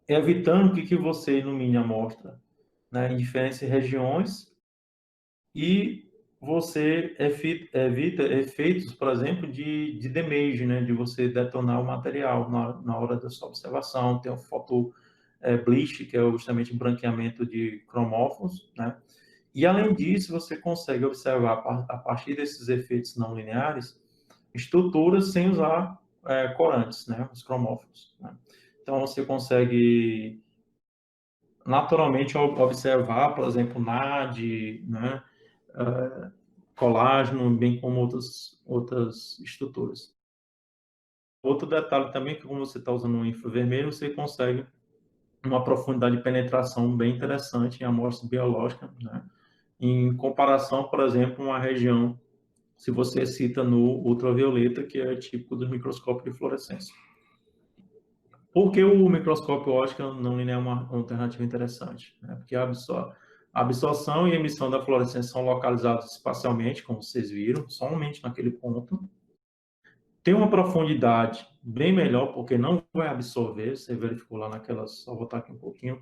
evitando que você ilumine a amostra, né, em diferentes regiões, e você evita efeitos, por exemplo, de damage, né, de você detonar o material na hora da sua observação. Tem o photo bleach, que é justamente o branqueamento de cromófons, né? E, além disso, você consegue observar, a partir desses efeitos não lineares, estruturas sem usar corantes, né, os cromófons, né? Então, você consegue naturalmente observar, por exemplo, NAD, né, colágeno, bem como outras estruturas. Outro detalhe também, que como você está usando um infravermelho, você consegue uma profundidade de penetração bem interessante em amostra biológica, né? Em comparação, por exemplo, uma região se você excita no ultravioleta, que é típico do microscópio de fluorescência. Por que o microscópio óptico não linear é uma alternativa interessante? Né? Porque a absorção e a emissão da fluorescência são localizados espacialmente, como vocês viram, somente naquele ponto. Tem uma profundidade bem melhor, porque não vai absorver, você verificou lá naquelas, só voltar aqui um pouquinho,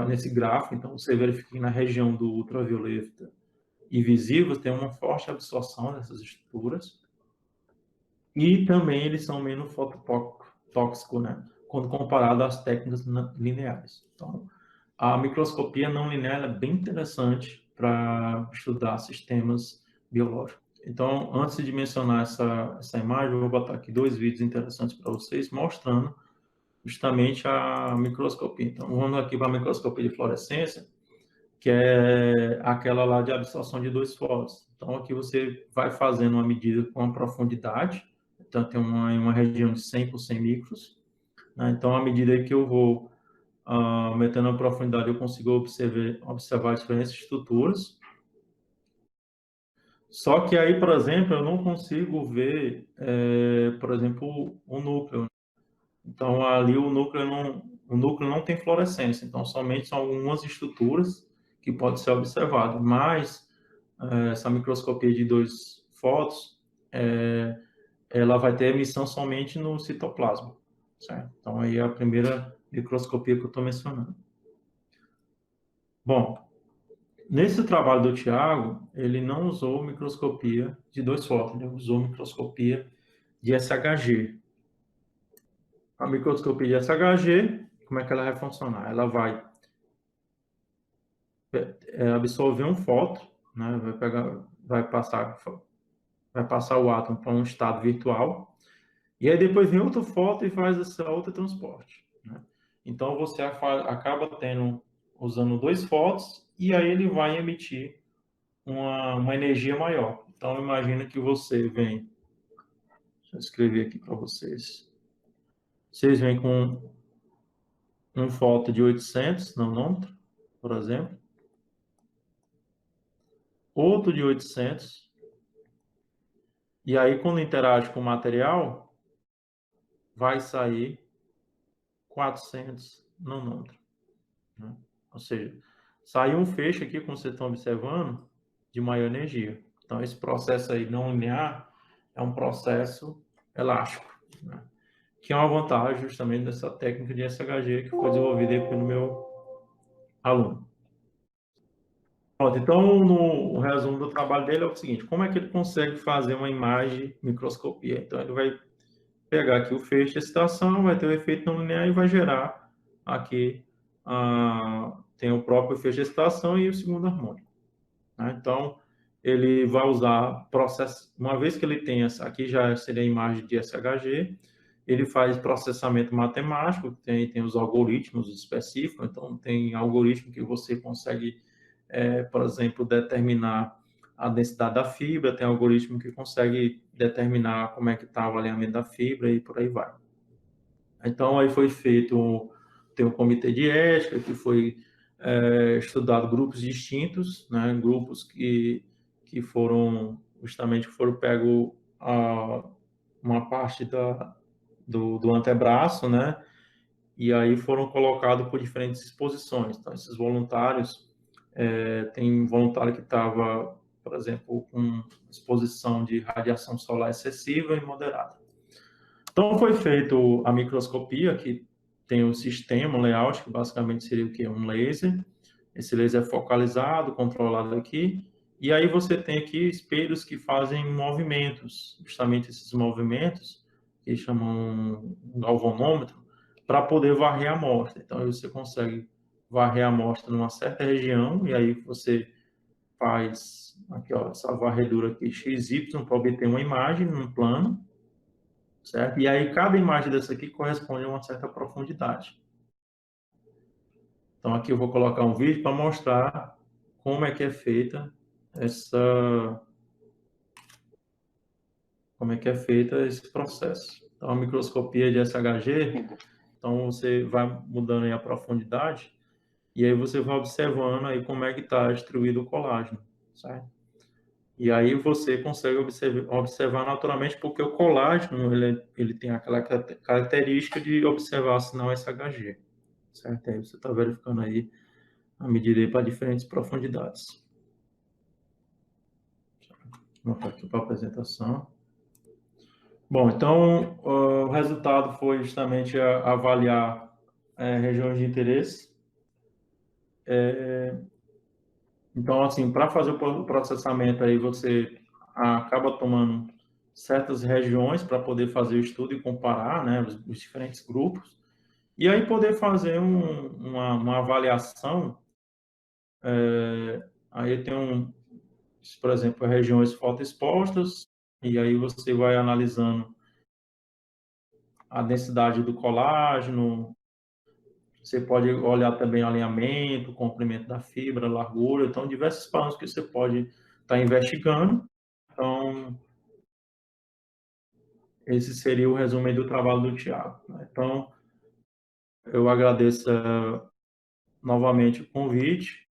nesse gráfico, então você verifica que na região do ultravioleta e visível tem uma forte absorção dessas estruturas, e também eles são menos fototóxicos, né, quando comparado às técnicas lineares. Então, a microscopia não linear é bem interessante para estudar sistemas biológicos. Então, antes de mencionar essa imagem, eu vou botar aqui 2 vídeos interessantes para vocês, mostrando justamente a microscopia. Então, vamos aqui para a microscopia de fluorescência, que é aquela lá de absorção de 2 fótons. Então, aqui você vai fazendo uma medida com a profundidade, então tem uma região de 100 por 100 micros, né? Então, à medida que eu vou aumentando a profundidade, eu consigo observar diferentes estruturas. Só que aí, por exemplo, eu não consigo ver, por exemplo, o núcleo. Então, ali o núcleo não tem fluorescência, então somente são algumas estruturas que podem ser observadas, mas essa microscopia de 2 fótons, ela vai ter emissão somente no citoplasma, certo? Então, aí é a primeira microscopia que eu estou mencionando. Bom, nesse trabalho do Tiago, ele não usou microscopia de 2 fótons, ele usou microscopia de SHG. A microscopia de SHG, como é que ela vai funcionar? Ela vai absorver um fóton, né? vai passar o átomo para um estado virtual, e aí depois vem outro fóton e faz esse outro transporte, né? Então você acaba usando 2 fótons, e aí ele vai emitir uma energia maior. Então imagina que você vem, deixa eu escrever aqui para vocês. Vocês vêm com um fóton de 800 nanômetros, por exemplo, outro de 800, e aí quando interage com o material, vai sair 400 nanômetros, né? Ou seja, saiu um feixe aqui, como vocês estão observando, de maior energia. Então, esse processo aí não linear é um processo elástico, né? Que é uma vantagem justamente dessa técnica de SHG que foi desenvolvida aí pelo meu aluno. Pronto, então, o resumo do trabalho dele é o seguinte: como é que ele consegue fazer uma imagem microscopia? Então, ele vai pegar aqui o feixe de excitação, vai ter o efeito não linear e vai gerar aqui, tem o próprio feixe de excitação e o segundo harmônico, né? Então, ele vai usar processo, uma vez que ele tem aqui já seria a imagem de SHG, ele faz processamento matemático, tem os algoritmos específicos, então tem algoritmo que você consegue, por exemplo, determinar a densidade da fibra, tem algoritmo que consegue determinar como é que está o alinhamento da fibra e por aí vai. Então, aí foi feito, tem um comitê de ética, que foi estudado grupos distintos, né, grupos que foram, justamente, foram pego uma parte do antebraço, né, e aí foram colocados por diferentes exposições. Então, esses voluntários, tem voluntário que estava, por exemplo, com exposição de radiação solar excessiva e moderada. Então, foi feito a microscopia, que tem um sistema, um layout, que basicamente seria o quê? Um laser. Esse laser é focalizado, controlado aqui, e aí você tem aqui espelhos que fazem movimentos, justamente esses movimentos, que chamam um galvanômetro, para poder varrer a amostra. Então, aí você consegue varrer a amostra numa certa região, e aí você faz aqui, ó, essa varredura aqui, XY, para obter uma imagem num plano, certo? E aí cada imagem dessa aqui corresponde a uma certa profundidade. Então aqui eu vou colocar um vídeo para mostrar como é que é feita esse processo. Então a microscopia de SHG, então você vai mudando aí a profundidade e aí você vai observando aí como é que está distribuído o colágeno, certo? E aí você consegue observar naturalmente, porque o colágeno ele tem aquela característica de observar sinal SHG, certo? Aí você está verificando aí a medida para diferentes profundidades. Vou voltar aqui para a apresentação. Bom, então o resultado foi justamente avaliar regiões de interesse. Então, assim, para fazer o processamento aí, você acaba tomando certas regiões para poder fazer o estudo e comparar, né, os diferentes grupos, e aí poder fazer uma avaliação. Aí tem por exemplo, regiões fotoexpostas, e aí você vai analisando a densidade do colágeno. Você pode olhar também alinhamento, comprimento da fibra, largura, então diversos parâmetros que você pode estar investigando. Então, esse seria o resumo aí do trabalho do Tiago, né? Então, eu agradeço novamente o convite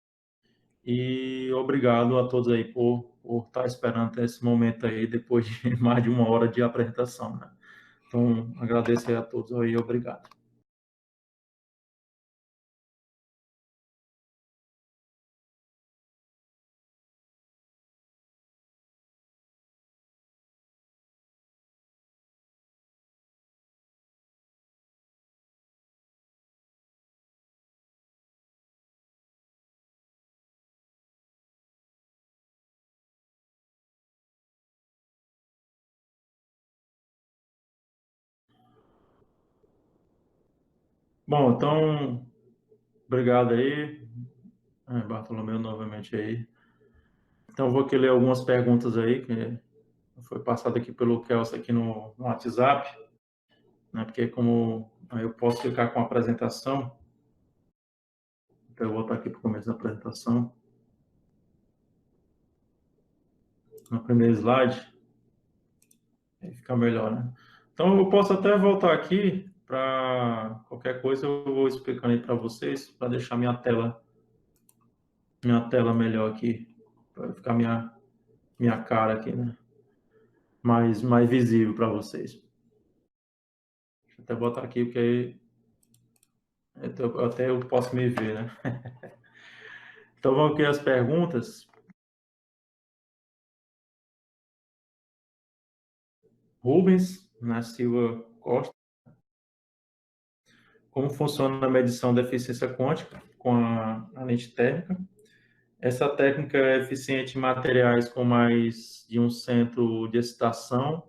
e obrigado a todos aí por estar esperando esse momento aí, depois de mais de uma hora de apresentação, né? Então, agradeço aí a todos aí, obrigado. Bom, então, obrigado aí, Bartolomeu, novamente aí. Então, vou aqui ler algumas perguntas aí, que foi passado aqui pelo Kelso aqui no WhatsApp, né? Porque como eu posso ficar com a apresentação, então eu vou voltar aqui para o começo da apresentação, no primeiro slide, aí fica melhor, né? Então, eu posso até voltar aqui para qualquer coisa, eu vou explicando aí para vocês, para deixar minha tela melhor aqui, para ficar minha cara aqui, né? Mais visível para vocês. Deixa eu até botar aqui, porque aí até eu posso me ver, né? Então, vamos aqui as perguntas. Rubens, na Silva Costa. Como funciona a medição da eficiência quântica com a lente térmica? Essa técnica é eficiente em materiais com mais de um centro de excitação,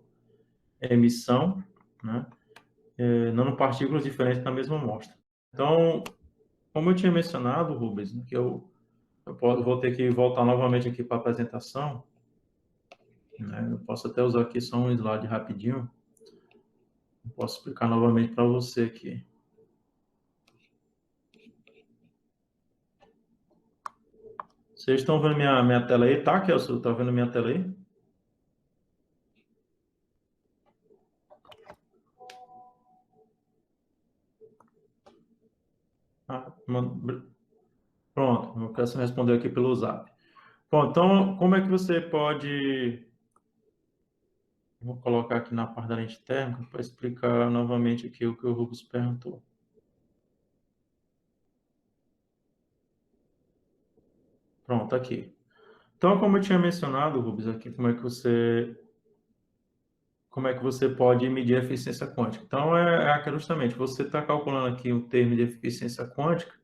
emissão, né? Nanopartículas diferentes na mesma amostra. Então, como eu tinha mencionado, Rubens, né, que vou ter que voltar novamente aqui para a apresentação, né? Eu posso até usar aqui só um slide rapidinho. Eu posso explicar novamente para você aqui. Vocês estão vendo minha tela aí? Tá, Kelso? Tá vendo minha tela aí? Ah, pronto, o Kelso respondeu aqui pelo Zap. Bom, então, como é que você pode... Vou colocar aqui na parte da lente térmica para explicar novamente aqui o que o Rubens perguntou. Pronto, aqui. Então, como eu tinha mencionado, Rubens, aqui, como é que você pode medir a eficiência quântica? Então, justamente, você está calculando aqui o termo de eficiência quântica,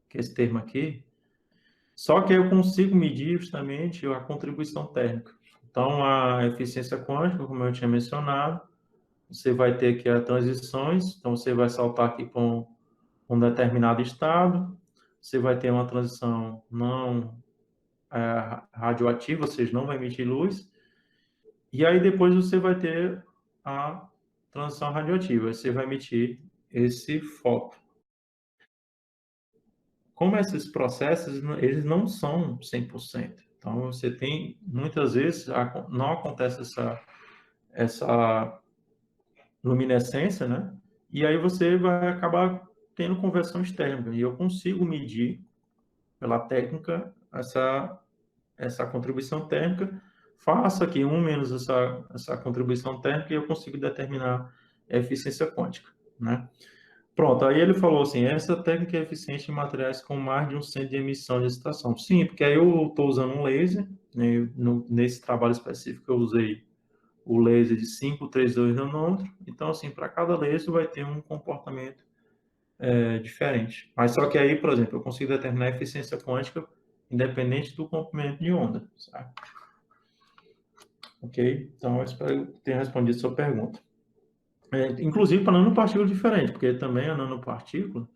que é esse termo aqui, só que eu consigo medir justamente a contribuição térmica. Então, a eficiência quântica, como eu tinha mencionado, você vai ter aqui as transições, então você vai saltar aqui para um determinado estado, você vai ter uma transição não radioativa, ou seja, não vai emitir luz, e aí depois você vai ter a transição radioativa, você vai emitir esse fóton. Como esses processos, eles não são 100%. Então, você tem, muitas vezes, não acontece essa luminescência, né? E aí você vai acabar tendo conversões térmicas. E eu consigo medir, pela técnica, essa contribuição térmica, faça aqui um menos essa contribuição térmica e eu consigo determinar a eficiência quântica, né? Pronto, aí ele falou assim, essa técnica é eficiente em materiais com mais de um centro de emissão de excitação. Sim, porque aí eu estou usando um laser, né? Nesse trabalho específico eu usei o laser de 532 nanômetros, então assim, para cada laser vai ter um comportamento diferente. Mas só que aí, por exemplo, eu consigo determinar a eficiência quântica independente do comprimento de onda, certo? Ok? Então, eu espero ter respondido a sua pergunta. Inclusive para nanopartícula diferente, porque também a nanopartícula,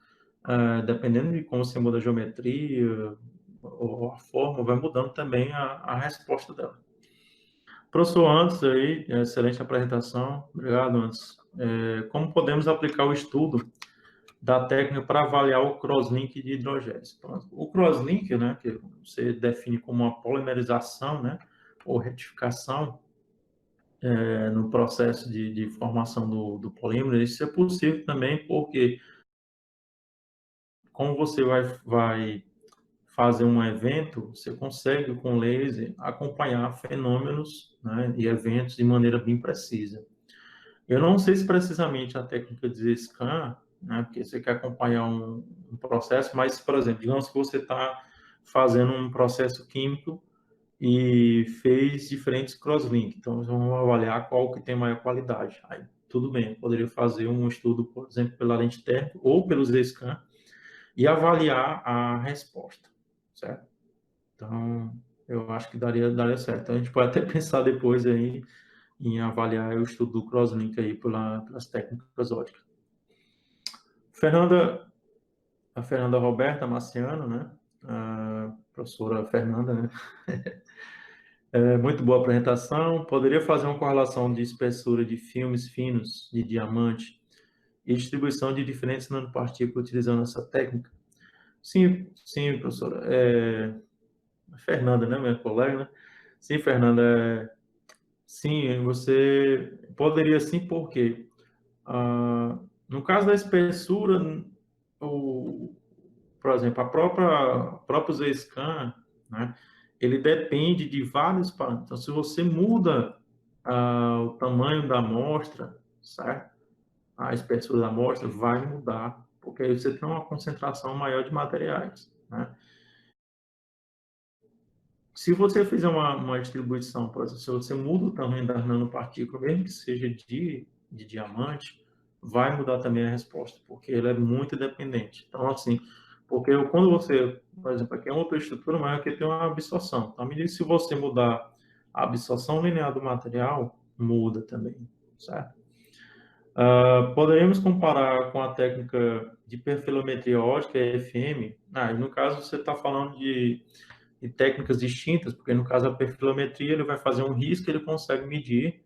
dependendo de como você muda a geometria ou a forma, vai mudando também a resposta dela. Professor Anderson, aí, excelente apresentação. Obrigado, Anderson. Como podemos aplicar o estudo da técnica para avaliar o crosslink de hidrogénios? Então, o crosslink, né, que você define como uma polimerização, né, ou retificação, no processo de formação do polímero, isso é possível também porque, como você vai fazer um evento, você consegue, com laser, acompanhar fenômenos, né, e eventos de maneira bem precisa. Eu não sei se precisamente a técnica de Z-scan, né, porque você quer acompanhar um processo, mas, por exemplo, digamos que você está fazendo um processo químico e fez diferentes crosslink. Então, vamos avaliar qual que tem maior qualidade. Aí, tudo bem, eu poderia fazer um estudo, por exemplo, pela lente térmica ou pelo Z-scan e avaliar a resposta, certo? Então, eu acho que daria certo. Então, a gente pode até pensar depois aí em avaliar o estudo do crosslink aí pelas técnicas óticas. A Fernanda Roberta Marciano, né? A professora Fernanda, né? Muito boa apresentação. Poderia fazer uma correlação de espessura de filmes finos de diamante e distribuição de diferentes nanopartículas utilizando essa técnica? Sim, sim, professora. A Fernanda, né, minha colega, né? Sim, Fernanda. Sim, você poderia sim, porque no caso da espessura, o, por exemplo, o próprio Z-scan, né, ele depende de vários parâmetros. Então, se você muda o tamanho da amostra, certo? A espessura da amostra vai mudar, porque aí você tem uma concentração maior de materiais, né? Se você fizer uma distribuição, por exemplo, se você muda o tamanho da nanopartícula, mesmo que seja de diamante, vai mudar também a resposta, porque ele é muito dependente. Então, assim, porque quando você, por exemplo, aqui é uma outra estrutura, mas aqui tem uma absorção. Então, à medida que se você mudar a absorção linear do material, muda também, certo? Poderíamos comparar com a técnica de perfilometria ótica, EFM. No caso, você está falando de técnicas distintas, porque no caso da perfilometria ele vai fazer um risco, ele consegue medir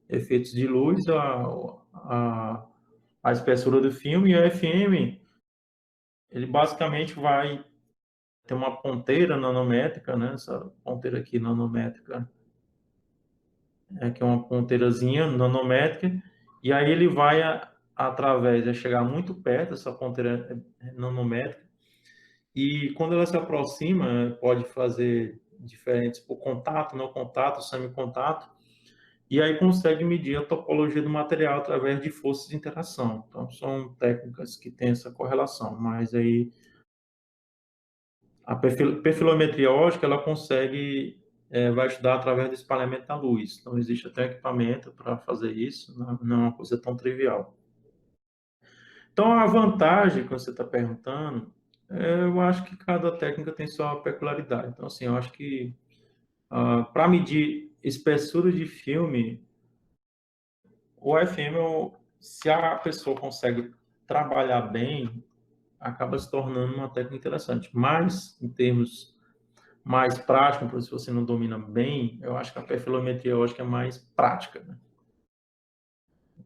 efeitos de luz, a espessura do filme, e o FM ele basicamente vai ter uma ponteira nanométrica, né? Essa ponteira aqui nanométrica que é uma ponteirazinha nanométrica, e aí ele vai através, vai chegar muito perto dessa ponteira nanométrica. E quando ela se aproxima, pode fazer diferentes por contato, não contato, semicontato, e aí consegue medir a topologia do material através de forças de interação. Então, são técnicas que têm essa correlação, mas aí a perfilometria ótica, ela consegue, vai estudar através do espalhamento da luz. Então, existe até equipamento para fazer isso, não é uma coisa tão trivial. Então, a vantagem que você está perguntando, eu acho que cada técnica tem sua peculiaridade. Então, assim, eu acho que para medir espessura de filme, o FM, se a pessoa consegue trabalhar bem, acaba se tornando uma técnica interessante. Mas, em termos mais práticos, se você não domina bem, eu acho que a perfilometria ótica é mais prática, né?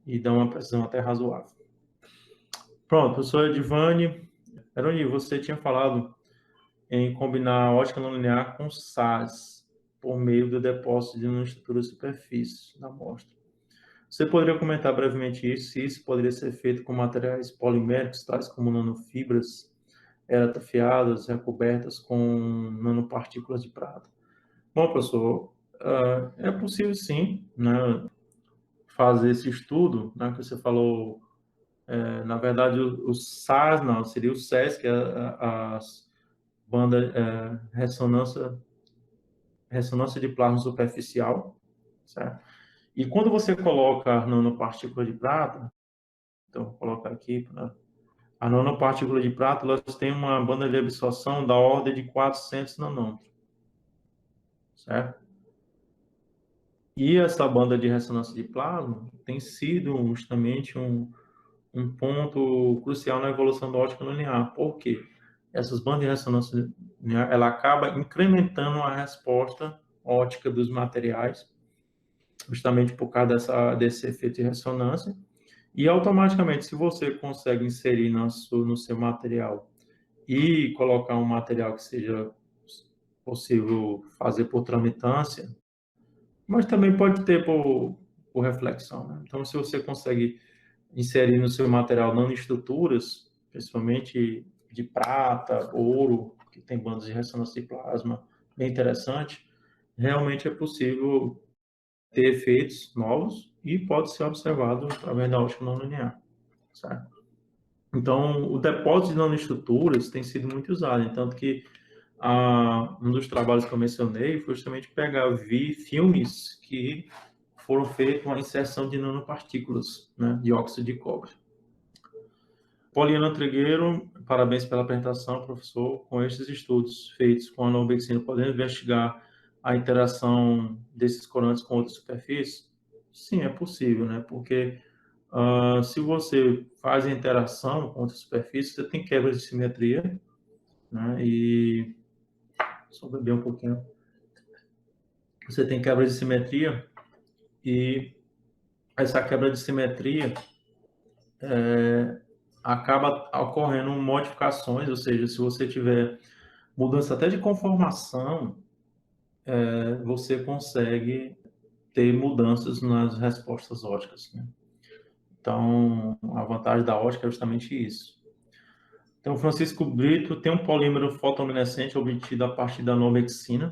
E dá uma precisão até razoável. Pronto, professor Edivane. Eroni, você tinha falado em combinar a ótica não linear com SAS por meio do depósito de uma estrutura de superfície da amostra. Você poderia comentar brevemente isso, se isso poderia ser feito com materiais poliméricos, tais como nanofibras eratafiadas, recobertas com nanopartículas de prata? Bom, professor, é possível sim, né, fazer esse estudo, né, que você falou, na verdade, o SAS, não, seria o SESC, as bandas, ressonância de plasma superficial, certo? E quando você coloca a nanopartícula de prata, então vou colocar aqui, a nanopartícula de prata, elas têm uma banda de absorção da ordem de 400 nanômetros, certo? E essa banda de ressonância de plasma tem sido justamente um ponto crucial na evolução da ótica não linear. Por quê? Essas bandas de ressonância linear, ela acaba incrementando a resposta ótica dos materiais, justamente por causa desse efeito de ressonância. E automaticamente, se você consegue inserir no seu material e colocar um material que seja possível fazer por tramitância, mas também pode ter por reflexão, né? Então, se você consegue inserir no seu material nanoestruturas, principalmente de prata, ouro, que tem bandas de ressonância de plasma bem interessante, realmente é possível ter efeitos novos e pode ser observado através da ótica não linear, certo? Então, o depósito de nanoestruturas tem sido muito usado, tanto que um dos trabalhos que eu mencionei foi justamente pegar, vi filmes que foram feitos com a inserção de nanopartículas, né, de óxido de cobre. Poliana Trigueiro, parabéns pela apresentação, professor. Com estes estudos feitos com a normexina, podemos investigar a interação desses corantes com outras superfícies? Sim, é possível, né? Porque se você faz a interação com outras superfícies, você tem quebra de simetria, né? E só beber um pouquinho. Você tem quebra de simetria e essa quebra de simetria acaba ocorrendo modificações, ou seja, se você tiver mudança até de conformação, você consegue ter mudanças nas respostas óticas, né? Então, a vantagem da ótica é justamente isso. Então, Francisco Brito tem um polímero fotoluminescente obtido a partir da normexina.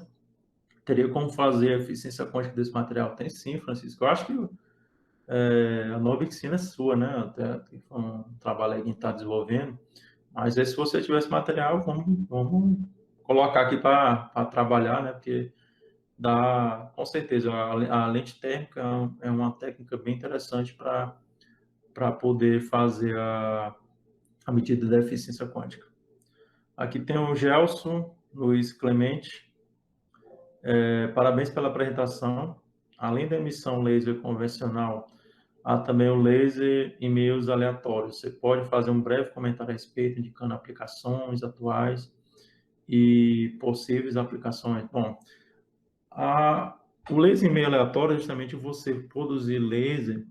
Teria como fazer a eficiência quântica desse material? Tem sim, Francisco. Eu acho que a normexina é sua, né? Até foi um trabalho aí que a gente está desenvolvendo. Mas aí, se você tiver esse material, vamos colocar aqui para trabalhar, né? Porque dá, com certeza, a lente térmica é uma técnica bem interessante para poder fazer a medida da eficiência quântica. Aqui tem o Gelson Luiz Clemente. Parabéns pela apresentação. Além da emissão laser convencional, há também o laser em meios aleatórios. Você pode fazer um breve comentário a respeito, indicando aplicações atuais e possíveis aplicações. Bom, o laser em meio aleatório é justamente você produzir laser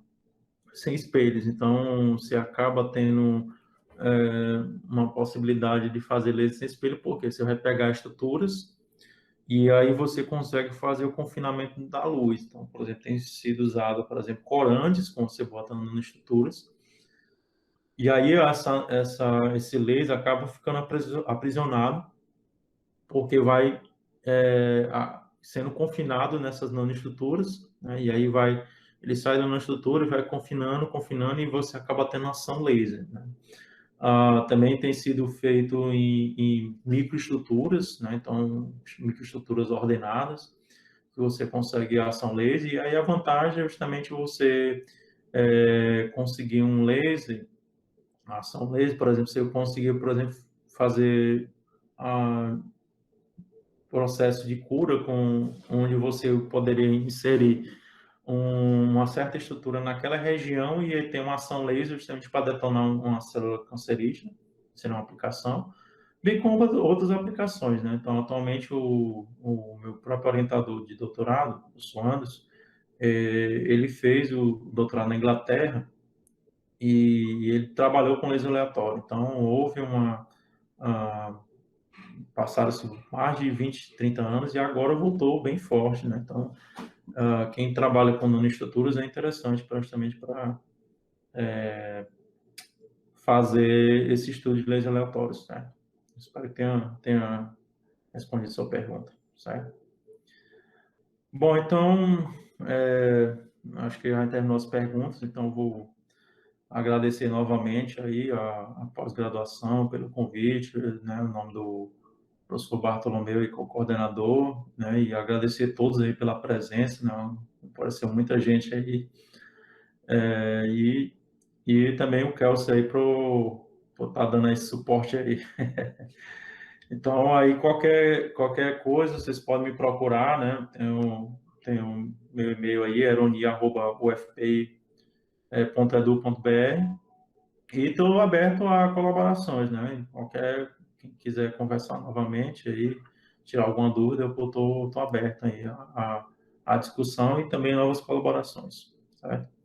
sem espelhos. Então, você acaba tendo uma possibilidade de fazer laser sem espelho, porque você vai pegar estruturas e aí você consegue fazer o confinamento da luz. Então, por exemplo, tem sido usado, por exemplo, corantes, quando você bota nas estruturas, e aí esse laser acaba ficando aprisionado, porque vai sendo confinado nessas nanoestruturas, né? E aí ele sai da nanoestrutura e vai confinando, confinando, e você acaba tendo ação laser, né? Também tem sido feito em microestruturas, né? Então, microestruturas ordenadas, que você consegue a ação laser, e aí a vantagem é justamente você conseguir um laser, a ação laser, por exemplo, você conseguir, por exemplo, fazer processo de cura onde você poderia inserir uma certa estrutura naquela região e ele tem uma ação laser justamente para detonar uma célula cancerígena, seria uma aplicação, bem como outras aplicações, né? Então, atualmente, o meu próprio orientador de doutorado, o Suanders, ele fez o doutorado na Inglaterra e ele trabalhou com laser aleatório. Então, houve passaram-se mais de 20, 30 anos e agora voltou bem forte, né? Então, quem trabalha com nanoestruturas é interessante justamente para fazer esse estudo de leis aleatórios, certo? Espero que tenha respondido a sua pergunta, certo? Bom, então, acho que já terminou as perguntas, então vou agradecer novamente aí a pós-graduação pelo convite, né, em nome do professor Bartolomeu e co-coordenador, né, e agradecer a todos aí pela presença, né, apareceu muita gente aí, é, e também o Kelsey aí por estar dando esse suporte aí. Então, aí qualquer coisa, vocês podem me procurar, né, tenho meu e-mail aí, eroni@ufpi.edu.br, e estou aberto a colaborações, né? Quem quiser conversar novamente aí, tirar alguma dúvida, eu estou aberto aí à discussão e também novas colaborações, certo?